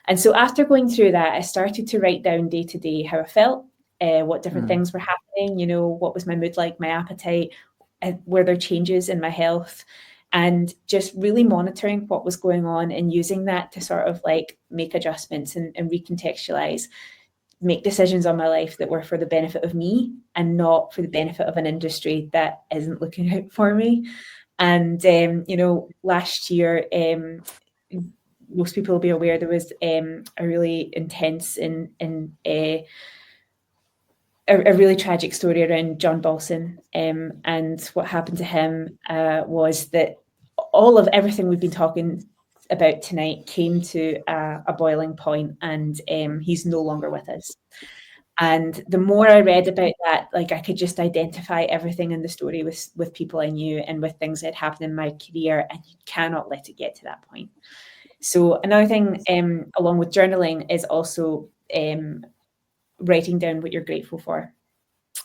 And so after going through that, I started to write down day to day how I felt, what different things were happening, you know, what was my mood like, my appetite, were there changes in my health, and just really monitoring what was going on and using that to sort of like make adjustments and recontextualize, make decisions on my life that were for the benefit of me and not for the benefit of an industry that isn't looking out for me. And, you know, last year, most people will be aware there was a really intense and a really tragic story around John Balson. And what happened to him was that all of everything we've been talking about tonight came to a boiling point, and he's no longer with us. And the more I read about that, like, I could just identify everything in the story with people I knew and with things that had happened in my career, and you cannot let it get to that point. So another thing, along with journaling, is also writing down what you're grateful for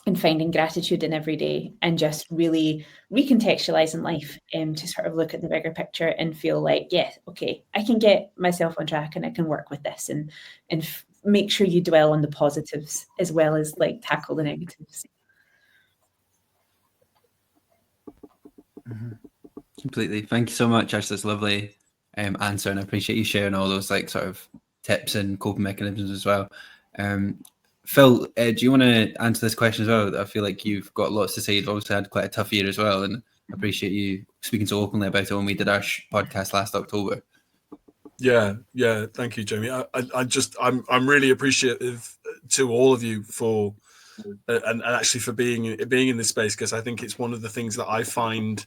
and finding gratitude in every day, and just really recontextualizing life to sort of look at the bigger picture and feel like, yeah, okay, I can get myself on track and I can work with this, and make sure you dwell on the positives as well as like tackle the negatives. Completely. Thank you so much, Ash. That's lovely answer, and I appreciate you sharing all those like sort of tips and coping mechanisms as well. Phil, do you want to answer this question as well? I feel like you've got lots to say. You've also had quite a tough year as well, and I appreciate you speaking so openly about it when we did our podcast last October. Yeah. Thank you, Jamie. I'm really appreciative to all of you for and actually for being in this space, because I think it's one of the things that I find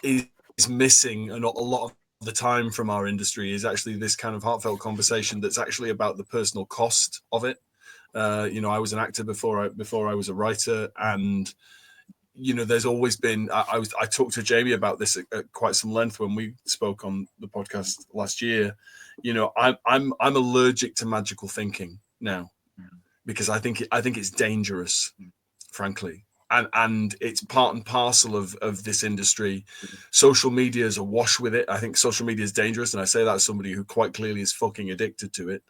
is missing a lot of the time from our industry, is actually this kind of heartfelt conversation that's actually about the personal cost of it. You know, I was an actor before I was a writer, and you know, there's always been. I talked to Jamie about this at quite some length when we spoke on the podcast last year. You know, I'm allergic to magical thinking now, because I think it's dangerous, frankly. And it's part and parcel of this industry. Social media is awash with it. I think social media is dangerous, and I say that as somebody who quite clearly is fucking addicted to it.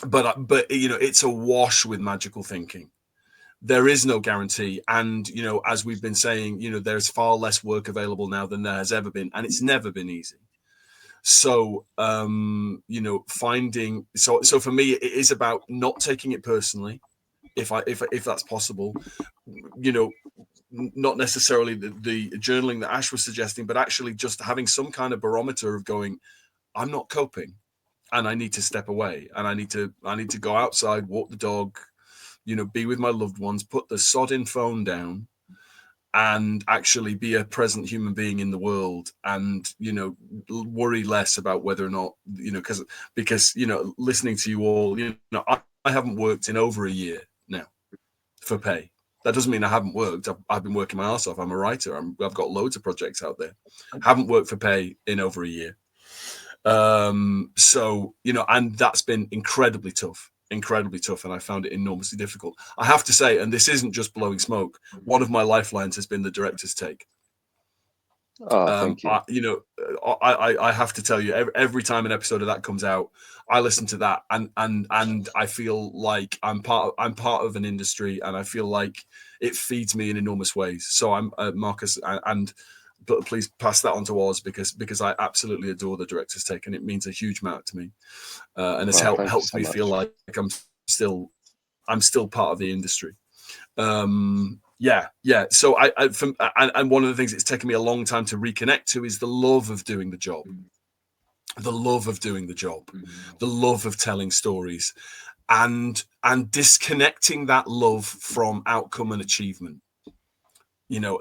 But you know, it's awash with magical thinking. There is no guarantee, and you know, as we've been saying, you know, there's far less work available now than there has ever been, and it's never been easy. So you know, finding so for me, it is about not taking it personally. If that's possible, you know, not necessarily the journaling that Ash was suggesting, but actually just having some kind of barometer of going, I'm not coping, and I need to step away, and I need to go outside, walk the dog, you know, be with my loved ones, put the sodding phone down, and actually be a present human being in the world, and worry less about whether or not because listening to you all, I haven't worked in over a year now for pay. That doesn't mean I haven't worked. I've been working my ass off. I'm a writer. I've got loads of projects out there. Haven't worked for pay in over a year. So and that's been incredibly tough, and I found it enormously difficult. I have to say, and this isn't just blowing smoke, one of my lifelines has been the director's take. Thank you. I have to tell you, every time an episode of that comes out, I listen to that, and I feel like I'm part of an industry, and I feel like it feeds me in enormous ways. So I'm Marcus, but please pass that on to Oz, because I absolutely adore the director's take, and it means a huge amount to me, and it's helped me feel like I'm still part of the industry. So and one of the things it's taken me a long time to reconnect to is the love of doing the job, the love of telling stories, and disconnecting that love from outcome and achievement.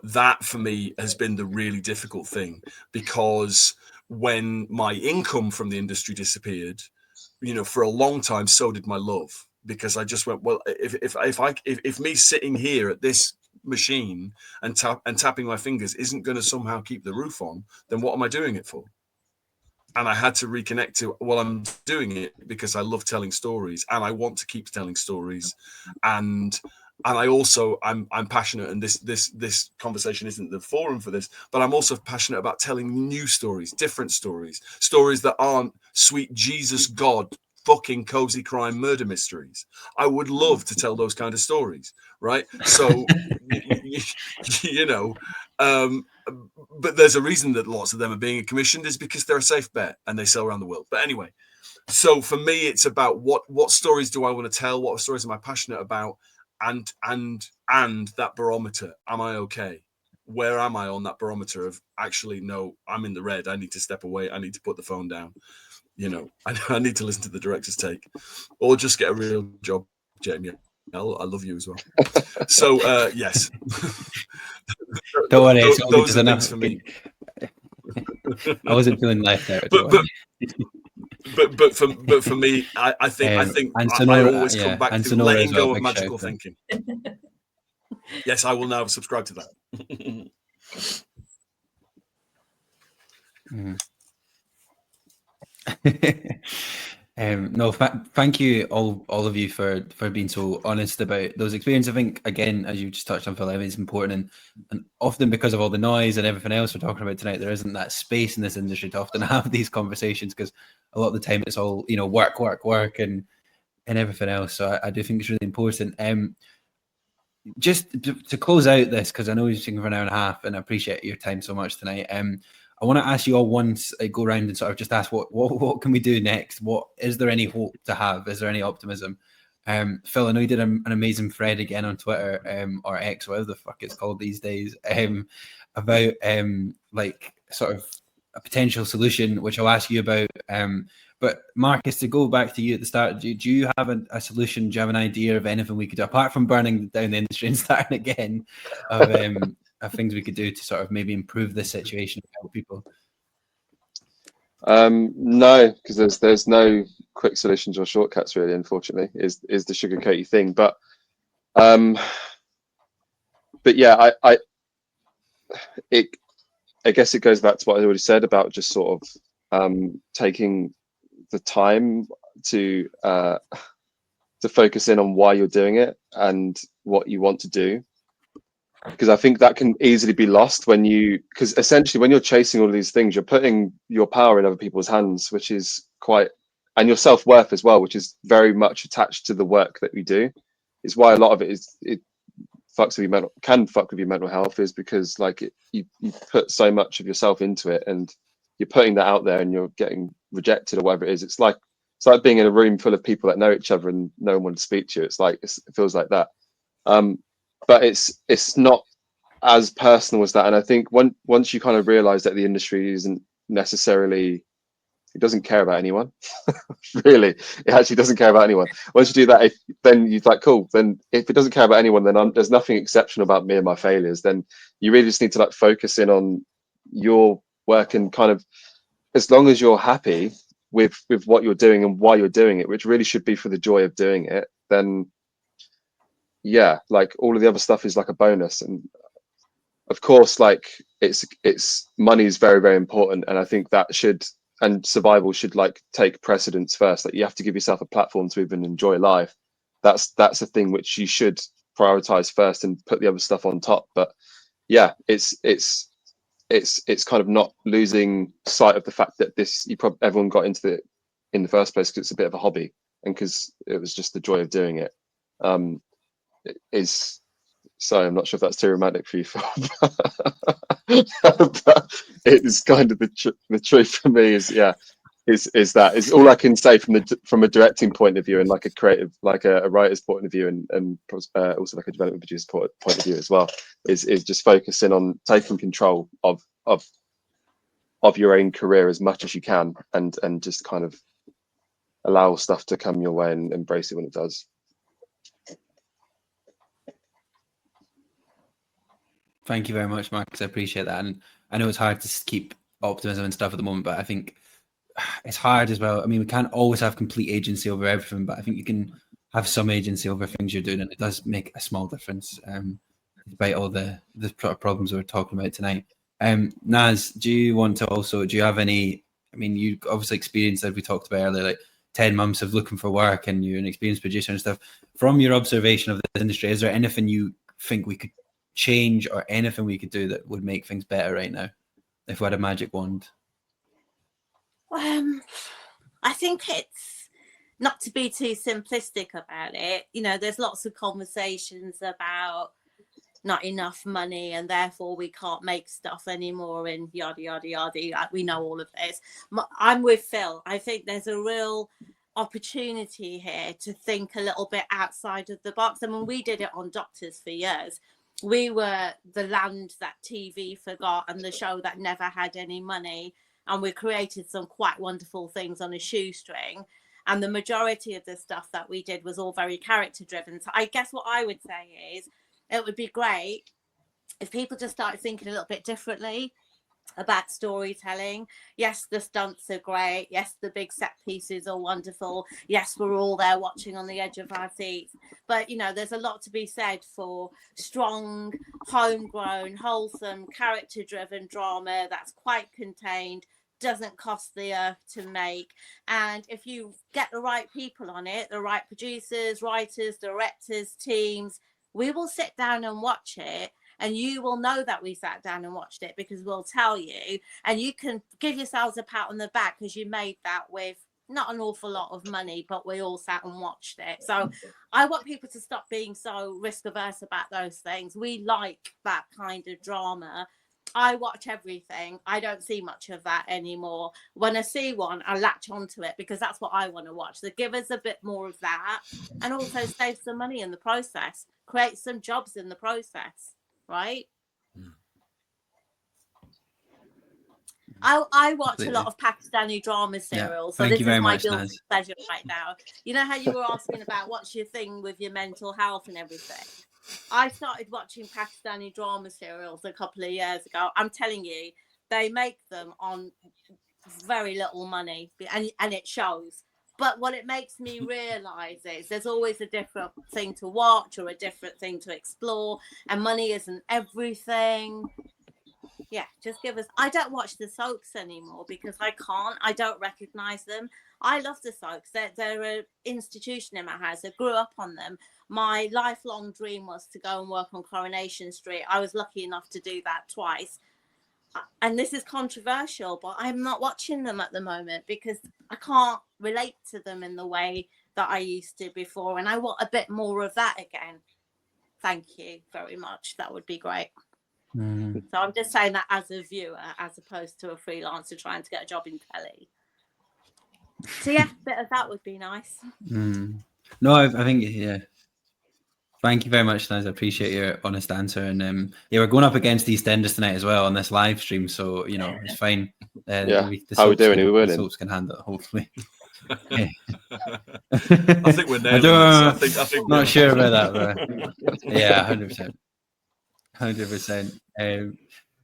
That for me has been the really difficult thing, because when my income from the industry disappeared, for a long time, so did my love, because I just went, well, if me sitting here at this machine and tapping my fingers isn't going to somehow keep the roof on, then what am I doing it for? And I had to reconnect to, well, I'm doing it because I love telling stories, and I want to keep telling stories, and I also I'm passionate, and this conversation isn't the forum for this, but I'm also passionate about telling new stories, different stories that aren't sweet Jesus God fucking cozy crime murder mysteries. I would love to tell those kind of stories, right? So but there's a reason that lots of them are being commissioned, is because they're a safe bet and they sell around the world. But anyway, so for me, it's about what stories do I want to tell, what stories am I passionate about, and that barometer. Am I okay? Where am I on that barometer of, actually, no, I'm in the red, I need to step away, I need to put the phone down, I need to listen to the director's take, or just get a real job, Jamie. I love you as well. So yes. Don't worry, those are things for me. I wasn't feeling left out. But for me, I think I always come back to letting go of magical thinking. Yes, I will now subscribe to that. No, thank you all of you for being so honest about those experiences. I think, again, as you just touched on, Phil, it's important, and often because of all the noise and everything else we're talking about tonight, there isn't that space in this industry to often have these conversations, because a lot of the time it's all work and everything else. So I do think it's really important. Just to close out this, because I know you're speaking for an hour and a half, and I appreciate your time so much tonight. I want to ask you all once, go around and sort of just ask what can we do next? What is there any hope to have? Is there any optimism? Phil, I know you did an amazing thread again on Twitter, or X, whatever the fuck it's called these days, about like sort of a potential solution, which I'll ask you about. But Marcus, to go back to you at the start, do you have a solution? Do you have an idea of anything we could do, apart from burning down the industry and starting again, of things we could do to sort of maybe improve this situation and help people? No, because there's no quick solutions or shortcuts, really, unfortunately, is the sugarcoaty thing. But yeah, I guess it goes back to what I already said about just sort of taking the time to focus in on why you're doing it and what you want to do, because I think that can easily be lost because essentially when you're chasing all of these things, you're putting your power in other people's hands, which is and your self-worth as well, which is very much attached to the work that we do. It's why a lot of it can fuck with your mental health, is because you put so much of yourself into it, and you're putting that out there and you're getting rejected or whatever it is. It's like being in a room full of people that know each other and no one wants to speak to you. It feels like that. But it's not as personal as that. And I think once you kind of realize that the industry isn't necessarily it doesn't care about anyone. Really, it actually doesn't care about anyone. Once you do that, then you're like, cool. Then if it doesn't care about anyone, then there's nothing exceptional about me and my failures. Then you really just need to like focus in on your work, and kind of, as long as you're happy with what you're doing and why you're doing it, which really should be for the joy of doing it, then yeah, like all of the other stuff is like a bonus. And of course, like it's money is very, very important, and I think that should, and survival should like take precedence first. Like you have to give yourself a platform to even enjoy life. That's a thing which you should prioritize first and put the other stuff on top. But yeah, it's kind of not losing sight of the fact that everyone got into it in the first place because it's a bit of a hobby, and because it was just the joy of doing it. So I'm not sure if that's too romantic for you, Phil. But it is kind of the truth for me. Is that is all I can say from a directing point of view, and like a creative, like a writer's point of view, and also like a development producer's point of view as well. Is just focusing on taking control of your own career as much as you can, and just kind of allow stuff to come your way and embrace it when it does. Thank you very much, Marcus. I appreciate that. And I know it's hard to keep optimism and stuff at the moment, but I think it's hard as well. I mean, we can't always have complete agency over everything, but I think you can have some agency over things you're doing, and it does make a small difference, despite all the problems we're talking about tonight. Naz, do you have any, I mean, you obviously experienced, as we talked about earlier, like 10 months of looking for work, and you're an experienced producer and stuff. From your observation of this industry, is there anything you think we could change, or anything we could do that would make things better right now if we had a magic wand? I think it's not to be too simplistic about it. You know, there's lots of conversations about not enough money and therefore we can't make stuff anymore and yada yada yada. We know all of this. I'm with Phil. I think there's a real opportunity here to think a little bit outside of the box. I mean, we did it on Doctors for years. We were the land that TV forgot and the show that never had any money, and we created some quite wonderful things on a shoestring, and the majority of the stuff that we did was all very character driven. So I guess what I would say is it would be great if people just started thinking a little bit differently about storytelling. Yes, the stunts are great. Yes, the big set pieces are wonderful. Yes, we're all there watching on the edge of our seats. But, you know, there's a lot to be said for strong, homegrown, wholesome, character-driven drama that's quite contained, doesn't cost the earth to make. And if you get the right people on it, the right producers, writers, directors, teams, we will sit down and watch it. And you will know that we sat down and watched it because we'll tell you, and you can give yourselves a pat on the back because you made that with not an awful lot of money, but we all sat and watched it. So I want people to stop being so risk averse about those things. We like that kind of drama. I watch everything. I don't see much of that anymore. When I see one, I latch onto it because that's what I want to watch. So give us a bit more of that, and also save some money in the process, create some jobs in the process. Right. I watch a lot of Pakistani drama serials. So this is my guilty pleasure right now. You know how you were asking about what's your thing with your mental health and everything? I started watching Pakistani drama serials a couple of years ago. I'm telling you, they make them on very little money, and it shows. But what it makes me realise is there's always a different thing to watch or a different thing to explore, and money isn't everything. Yeah, just give us. I don't watch the soaps anymore because I don't recognise them. I love the soaps. They're an institution in my house. I grew up on them. My lifelong dream was to go and work on Coronation Street. I was lucky enough to do that twice. And this is controversial, but I'm not watching them at the moment because I can't relate to them in the way that I used to before. And I want a bit more of that again. Thank you very much. That would be great. So I'm just saying that as a viewer, as opposed to a freelancer trying to get a job in telly. So yeah, a bit of that would be nice. No, I think, yeah. Thank you very much, Naz. I appreciate your honest answer. And yeah, we're going up against EastEnders tonight as well on this live stream, so you know it's fine. Yeah. How are we doing? Are we winning? The Soaps can handle it, hopefully. I think we're nailing this. I think not sure about that, but yeah, 100%. 100%.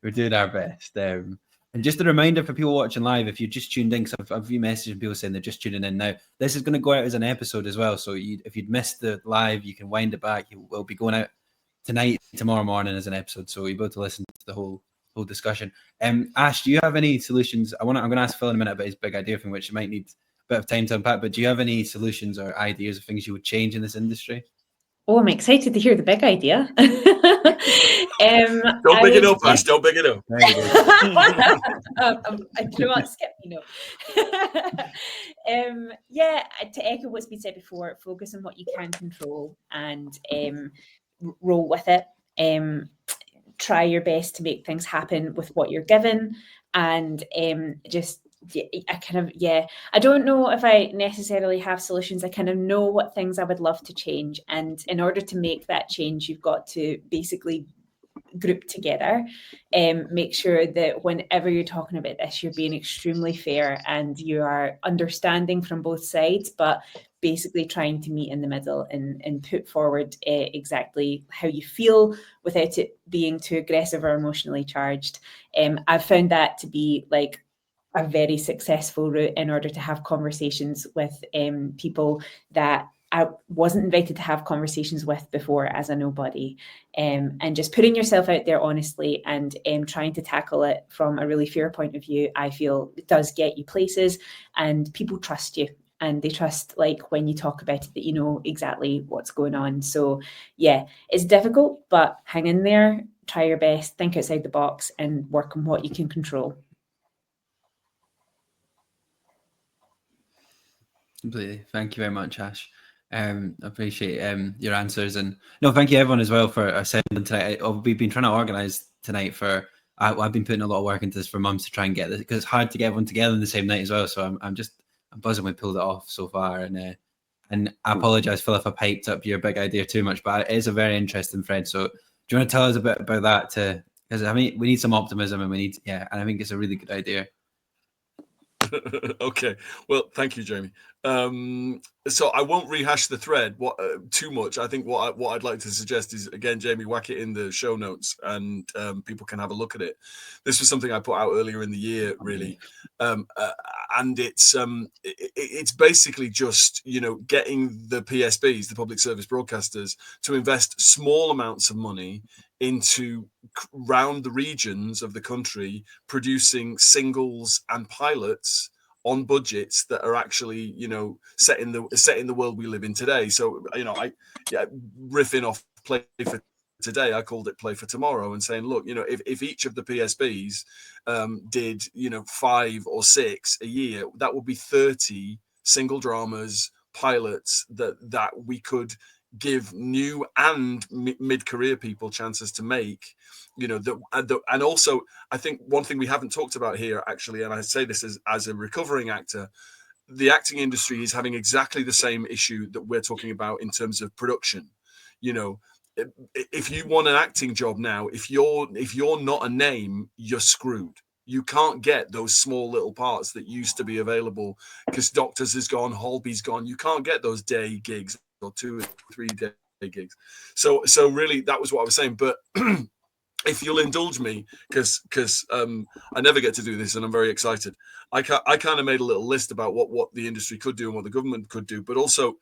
We're doing our best. And just a reminder for people watching live, if you just tuned in, because I've few messages from people saying they're just tuning in now. This is going to go out as an episode as well. So if you'd missed the live, you can wind it back. It will be going out tonight, tomorrow morning as an episode. So you'll be able to listen to the whole discussion. Ash, do you have any solutions? I'm going to ask Phil in a minute about his big idea thing, which might need a bit of time to unpack. But do you have any solutions or ideas of things you would change in this industry? Oh, I'm excited to hear the big idea. Don't big it up, Ash. Don't big it up. Do you know what? Skip, you know. Yeah, to echo what's been said before, focus on what you can control and roll with it. Try your best to make things happen with what you're given, and I don't know if I necessarily have solutions. I kind of know what things I would love to change, and in order to make that change, you've got to basically group together and make sure that whenever you're talking about this, you're being extremely fair and you are understanding from both sides, but basically trying to meet in the middle and put forward exactly how you feel without it being too aggressive or emotionally charged. I've found that to be like a very successful route in order to have conversations with people that I wasn't invited to have conversations with before as a nobody, and just putting yourself out there honestly and trying to tackle it from a really fair point of view, I feel it does get you places, and people trust you, and they trust like when you talk about it that you know exactly what's going on. So yeah, it's difficult, but hang in there, try your best, think outside the box, and work on what you can control. Completely. Thank you very much, Ash. I appreciate your answers, and no, thank you everyone as well for assembling tonight. We've been trying to organise tonight for. I've been putting a lot of work into this for months to try and get this, because it's hard to get everyone together in the same night as well. So I'm buzzing we pulled it off so far, and I apologise, Phil, if I piped up your big idea too much, but it is a very interesting thread. So do you want to tell us a bit about that? Because I mean, we need some optimism, and and I think it's a really good idea. Okay, well, thank you, Jamie. So I won't rehash the thread too much. I think what I'd like to suggest is, again, Jamie, whack it in the show notes, and people can have a look at it. This was something I put out earlier in the year, really, and it's basically just, you know, getting the PSBs, the public service broadcasters, to invest small amounts of money into round the regions of the country, producing singles and pilots on budgets that are actually, you know, set in the world we live in today. So, you know, riffing off Play for Today, I called it Play for Tomorrow, and saying, look, you know, if each of the PSBs did, you know, 5 or 6 a year, that would be 30 single dramas, pilots that we could give new and mid-career people chances to make, you know, and also I think one thing we haven't talked about here, actually, and I say this as a recovering actor, the acting industry is having exactly the same issue that we're talking about in terms of production. You know, if you want an acting job now, if you're not a name, you're screwed. You can't get those small little parts that used to be available because Doctors has gone, Holby's gone. You can't get those day gigs or 2 or 3 day gigs. So really, that was what I was saying. But if you'll indulge me, because I never get to do this, and I'm very excited. I kind of made a little list about what the industry could do and what the government could do, but also,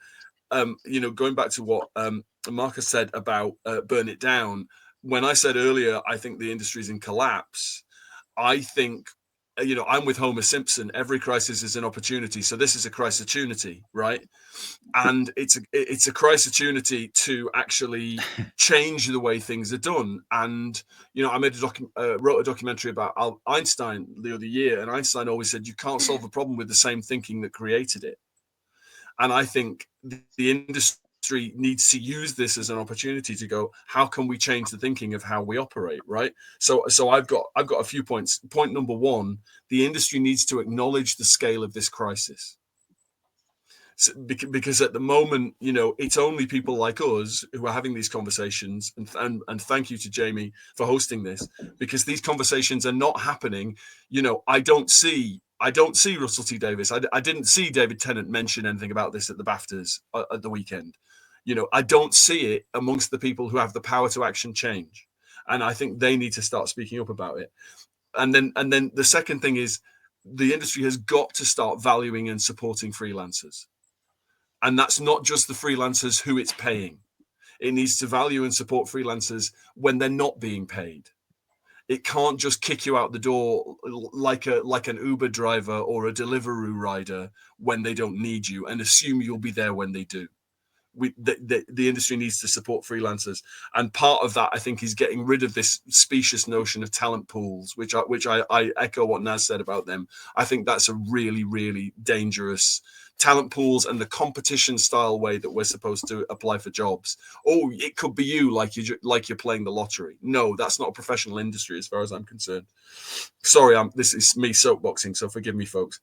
you know, going back to what Marcus said about burn it down. When I said earlier, I think the industry is in collapse. I think, you know, I'm with Homer Simpson. Every crisis is an opportunity. So this is a crisis-opportunity, right? And it's a crisis-opportunity to actually change the way things are done. And, you know, I made wrote a documentary about Einstein the other year, and Einstein always said, you can't solve a problem with the same thinking that created it. And I think the industry needs to use this as an opportunity to go, how can we change the thinking of how we operate, right? So I've got a few points. Point number 1, the industry needs to acknowledge the scale of this crisis. Because at the moment, it's only people like us who are having these conversations, and thank you to Jamie for hosting this, because these conversations are not happening. I don't see Russell T Davies. I didn't see David Tennant mention anything about this at the BAFTAs at the weekend. I don't see it amongst the people who have the power to action change, and I think they need to start speaking up about it. And then the second thing is, the industry has got to start valuing and supporting freelancers. And that's not just the freelancers who it's paying. It needs to value and support freelancers when they're not being paid. It can't just kick you out the door like an Uber driver or a Deliveroo rider when they don't need you and assume you'll be there when they do. The industry needs to support freelancers, and part of that, I think, is getting rid of this specious notion of talent pools, which I echo what Naz said about them. I think that's a really, really dangerous talent pools and the competition style way that we're supposed to apply for jobs. Oh, it could be you, like you're playing the lottery. No, that's not a professional industry as far as I'm concerned. Sorry, this is me soapboxing, so forgive me, folks.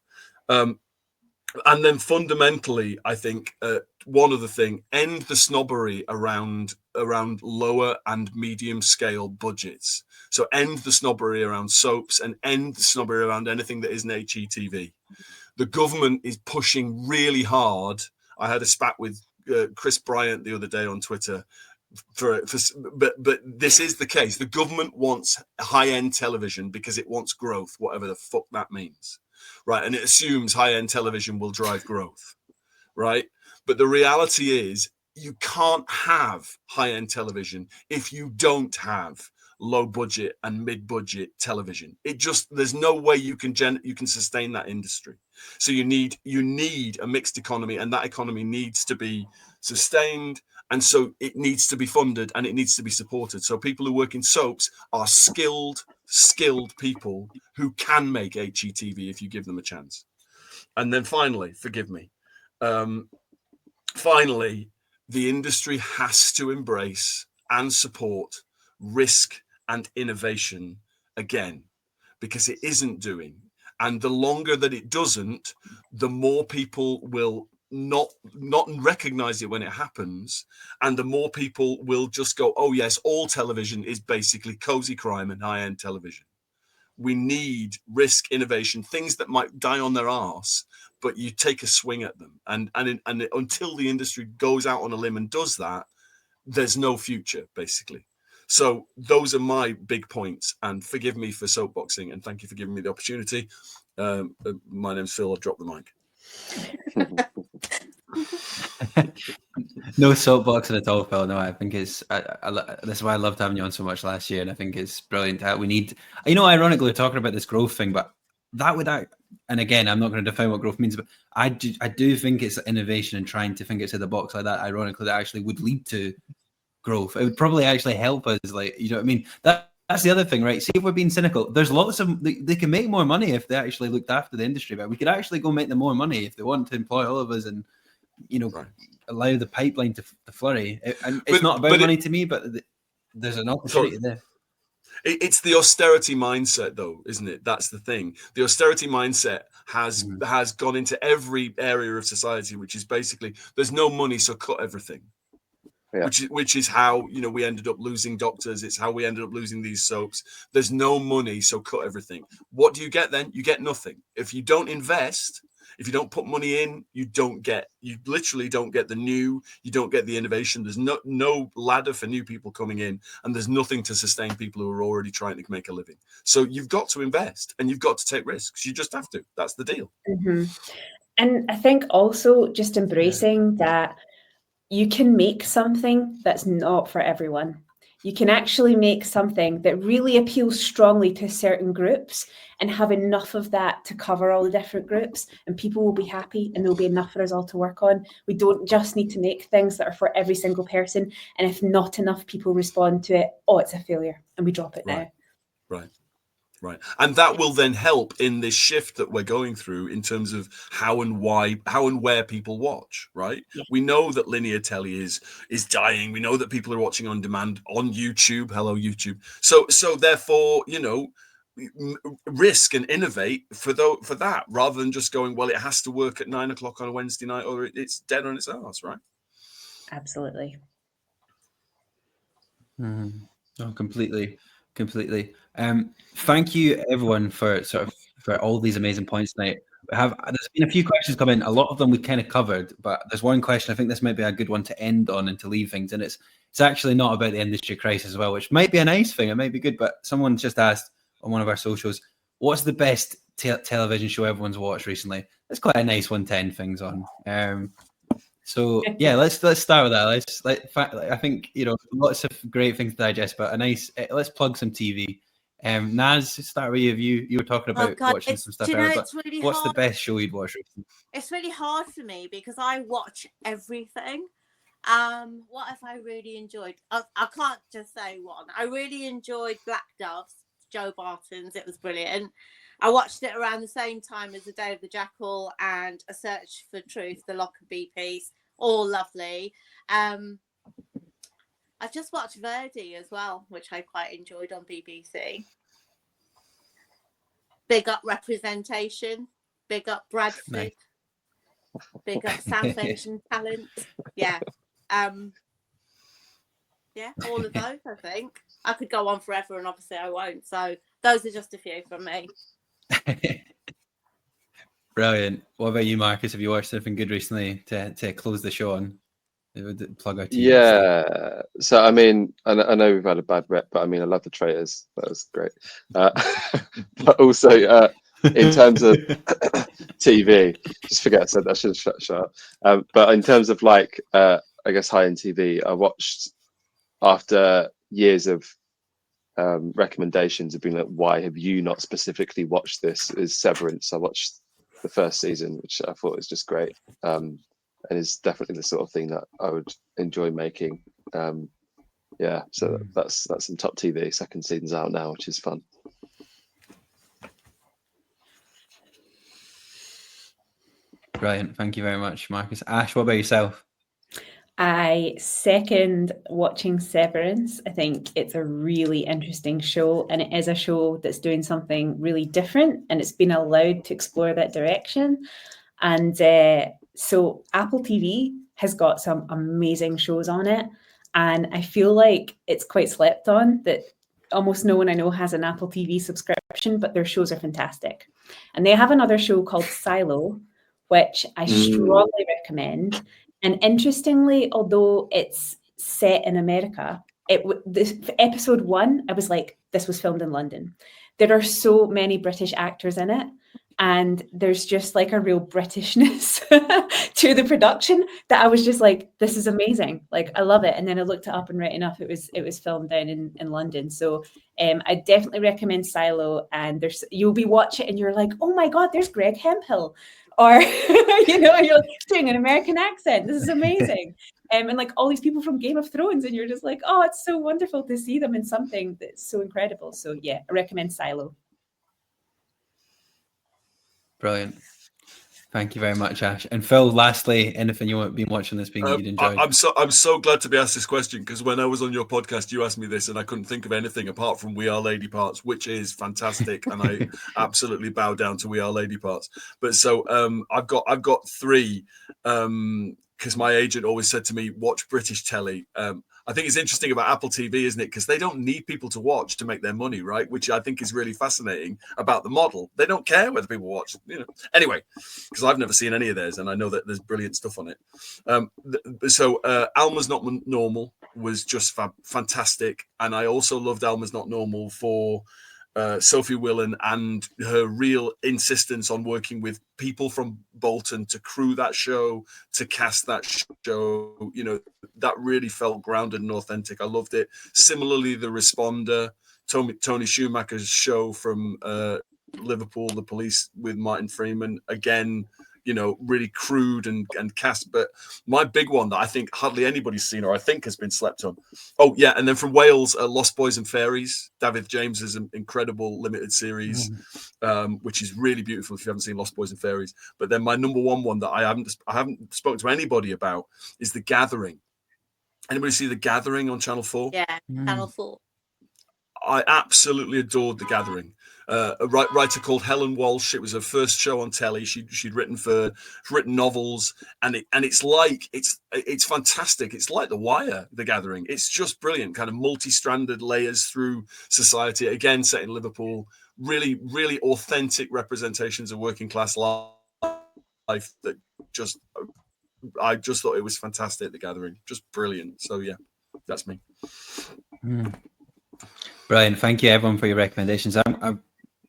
And then fundamentally, I think one other thing: end the snobbery around lower and medium scale budgets. So end the snobbery around soaps and end the snobbery around anything that isn't HETV. The government is pushing really hard. I had a spat with Chris Bryant the other day on Twitter. But this is the case. The government wants high-end television because it wants growth, whatever the fuck that means, right? And it assumes high-end television will drive growth, right? But the reality is, you can't have high-end television if you don't have low budget and mid-budget television. There's no way you can sustain that industry. So you need a mixed economy, and that economy needs to be sustained, and so it needs to be funded and it needs to be supported. So people who work in soaps are skilled people who can make HETV if you give them a chance. And then finally, forgive me, finally, the industry has to embrace and support risk and innovation again, because it isn't doing. And the longer that it doesn't, the more people will not recognize it when it happens, and the more people will just go, oh yes, all television is basically cozy crime and high-end television. We need risk, innovation, things that might die on their arse, but you take a swing at them. And until the industry goes out on a limb and does that, there's no future, basically. So those are my big points, and forgive me for soapboxing, and thank you for giving me the opportunity. My name's Phil. I've dropped the mic. No soapboxing at all, Phil. No, I think this is why I loved having you on so much last year, and I think it's brilliant. We need, ironically, we're talking about this growth thing, but that would, and again, I'm not going to define what growth means, but I do think it's innovation and trying to think outside the box like that. Ironically, that actually would lead to growth. It would probably actually help us, like, you know what I mean? That's the other thing, right? See, if we're being cynical, there's lots of, they can make more money if they actually looked after the industry, but we could actually go make them more money if they want to employ all of us and, right, allow the pipeline to flurry. And it's not about money to me, but there's an opportunity there. It's the austerity mindset, though, isn't it? That's the thing. The austerity mindset has gone into every area of society, which is basically, there's no money, so cut everything. Yeah. Which is how we ended up losing doctors. It's how we ended up losing these soaps. There's no money, so cut everything. What do you get then? You get nothing. If you don't invest, if you don't put money in, you literally don't get you don't get the innovation. There's no ladder for new people coming in, and there's nothing to sustain people who are already trying to make a living. So you've got to invest and you've got to take risks. You just have to. That's the deal. Mm-hmm. And I think also just embracing that you can make something that's not for everyone. You can actually make something that really appeals strongly to certain groups and have enough of that to cover all the different groups, and people will be happy and there'll be enough for us all to work on. We don't just need to make things that are for every single person. And if not enough people respond to it, it's a failure and we drop it now. Right. And that will then help in this shift that we're going through in terms of how and where people watch, right? Yeah. We know that linear telly is dying. We know that people are watching on demand on YouTube. Hello, YouTube. So therefore, risk and innovate for that, rather than just going, well, it has to work at 9 o'clock on a Wednesday night, or it's dead on its ass, right? Absolutely. No, completely. Thank you everyone for all these amazing points tonight. There's been a few questions come in. A lot of them we kind of covered, but there's one question I think this might be a good one to end on and to leave things. And it's actually not about the industry crisis as well, which might be a nice thing. It might be good, but someone just asked on one of our socials, what's the best television show everyone's watched recently? That's quite a nice one to end things on. So yeah, let's start with that. I think lots of great things to digest, but let's plug some TV. Naz, start with you. You were talking about watching some stuff earlier, but really what's hard. the best show you'd watch recently? It's really hard for me because I watch everything. What have I really enjoyed? I can't just say one. I really enjoyed Black Doves, Joe Barton's. It was brilliant. I watched it around the same time as The Day of the Jackal and A Search for Truth, the Lockerbie piece. All lovely. I've just watched Verdi as well, which I quite enjoyed on BBC. Big up representation. Big up Bradford. Nice. Big up South Asian talent. Yeah. Yeah, all of those, I think. I could go on forever, and obviously I won't. So those are just a few from me. Brilliant. What about you, Marcus? Have you watched anything good recently to close the show on? Plug our TV Yeah. So I mean, I know we've had a bad rep, but I mean, I love The Traitors. That was great. But also, in terms of TV, just forget I said that. I should have shut up. But in terms of I guess high-end TV, I watched after years of recommendations of being like, why have you not specifically watched this? Is Severance. I watched the first season, which I thought was just great, and is definitely the sort of thing that I would enjoy making. Yeah, so that's some top TV. Second season's out now, which is fun. Brilliant. Thank you very much, Marcus. Ash, what about yourself? I second watching Severance. I think it's a really interesting show, and it is a show that's doing something really different, and it's been allowed to explore that direction. And so Apple TV has got some amazing shows on it, and I feel like it's quite slept on that almost no one I know has an Apple TV subscription, but their shows are fantastic. And they have another show called Silo, which I strongly recommend. And interestingly, although it's set in America, this episode 1, I was like, this was filmed in London. There are so many British actors in it, and there's just like a real Britishness to the production that I was just like, this is amazing. Like, I love it. And then I looked it up, and right enough, it was filmed down in London. So I definitely recommend Silo. And you'll be watching and you're like, oh my God, there's Greg Hemphill. Or, you're doing an American accent. This is amazing. And like all these people from Game of Thrones, and you're just like, oh, it's so wonderful to see them in something that's so incredible. So yeah, I recommend Silo. Brilliant. Thank you very much, Ash. And Phil, lastly, anything you've been watching this being you'd enjoyed? I'm so glad to be asked this question, because when I was on your podcast, you asked me this, and I couldn't think of anything apart from We Are Lady Parts, which is fantastic, and I absolutely bow down to We Are Lady Parts. But so I've got 3, because my agent always said to me, watch British telly. I think it's interesting about Apple TV, isn't it? Because they don't need people to watch to make their money, right? Which I think is really fascinating about the model. They don't care whether people watch, Anyway, because I've never seen any of theirs, and I know that there's brilliant stuff on it. So Alma's Not Normal was just fantastic, and I also loved Alma's Not Normal for Sophie Willan and her real insistence on working with people from Bolton to crew that show, to cast that show. That really felt grounded and authentic. I loved it. Similarly, The Responder, Tony Schumacher's show from Liverpool, The Police, with Martin Freeman, again, really crude and cast. But my big one that I think hardly anybody's seen, or I think has been slept on. Oh yeah, and then from Wales, Lost Boys and Fairies, David James's incredible limited series, which is really beautiful if you haven't seen Lost Boys and Fairies. But then my number one that I haven't spoken to anybody about is The Gathering. Anybody see The Gathering on Channel 4? Yeah, Channel 4. I absolutely adored The Gathering. A writer called Helen Walsh. It was her first show on telly. She'd written novels, and it's fantastic. It's like The Wire, The Gathering. It's just brilliant, kind of multi-stranded layers through society. Again, set in Liverpool. Really, really authentic representations of working class life. That I just thought it was fantastic. The Gathering, just brilliant. So yeah, that's me. Brilliant. Thank you everyone for your recommendations. I'm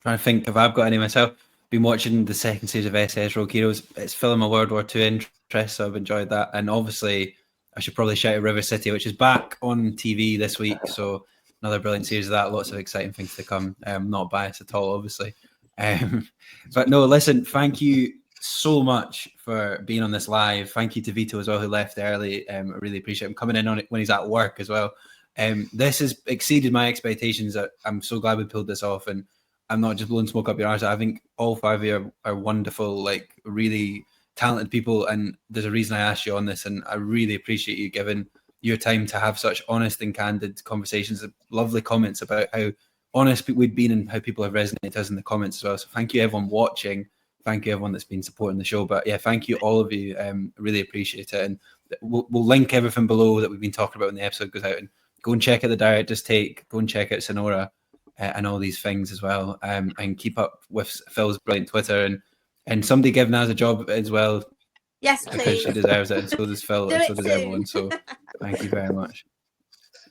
trying to think if I've got any myself. Been watching the second series of SS Rogue Heroes. It's filling my World War II interest, so I've enjoyed that. And obviously, I should probably shout out River City, which is back on TV this week. So another brilliant series of that. Lots of exciting things to come. Not biased at all, obviously. But no, listen, thank you so much for being on this live. Thank you to Vito as well, who left early. I really appreciate him coming in on it when he's at work as well. This has exceeded my expectations. I'm so glad we pulled this off, and I'm not just blowing smoke up your arse. I think all five of you are wonderful, like really talented people, and there's a reason I asked you on this, and I really appreciate you giving your time to have such honest and candid conversations. Lovely comments about how honest we've been and how people have resonated us in the comments as well. So thank you everyone watching. Thank you everyone that's been supporting the show. But yeah, thank you all of you. Really appreciate it. And we'll link everything below that we've been talking about when the episode goes out, and go and check out the director's take. Go and check out Cinora and all these things as well. And keep up with Phil's brilliant Twitter, and somebody give Naz a job as well. Yes, because please. she deserves it, and so does Phil, and so does everyone. So thank you very much.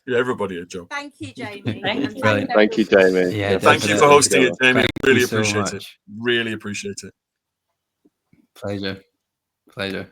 Yeah, everybody a job. Thank you, Jamie. Brilliant. Thank you, Jamie. Yeah, thank you for hosting it, Jamie. Really you so appreciate it. much. Really appreciate it. Pleasure.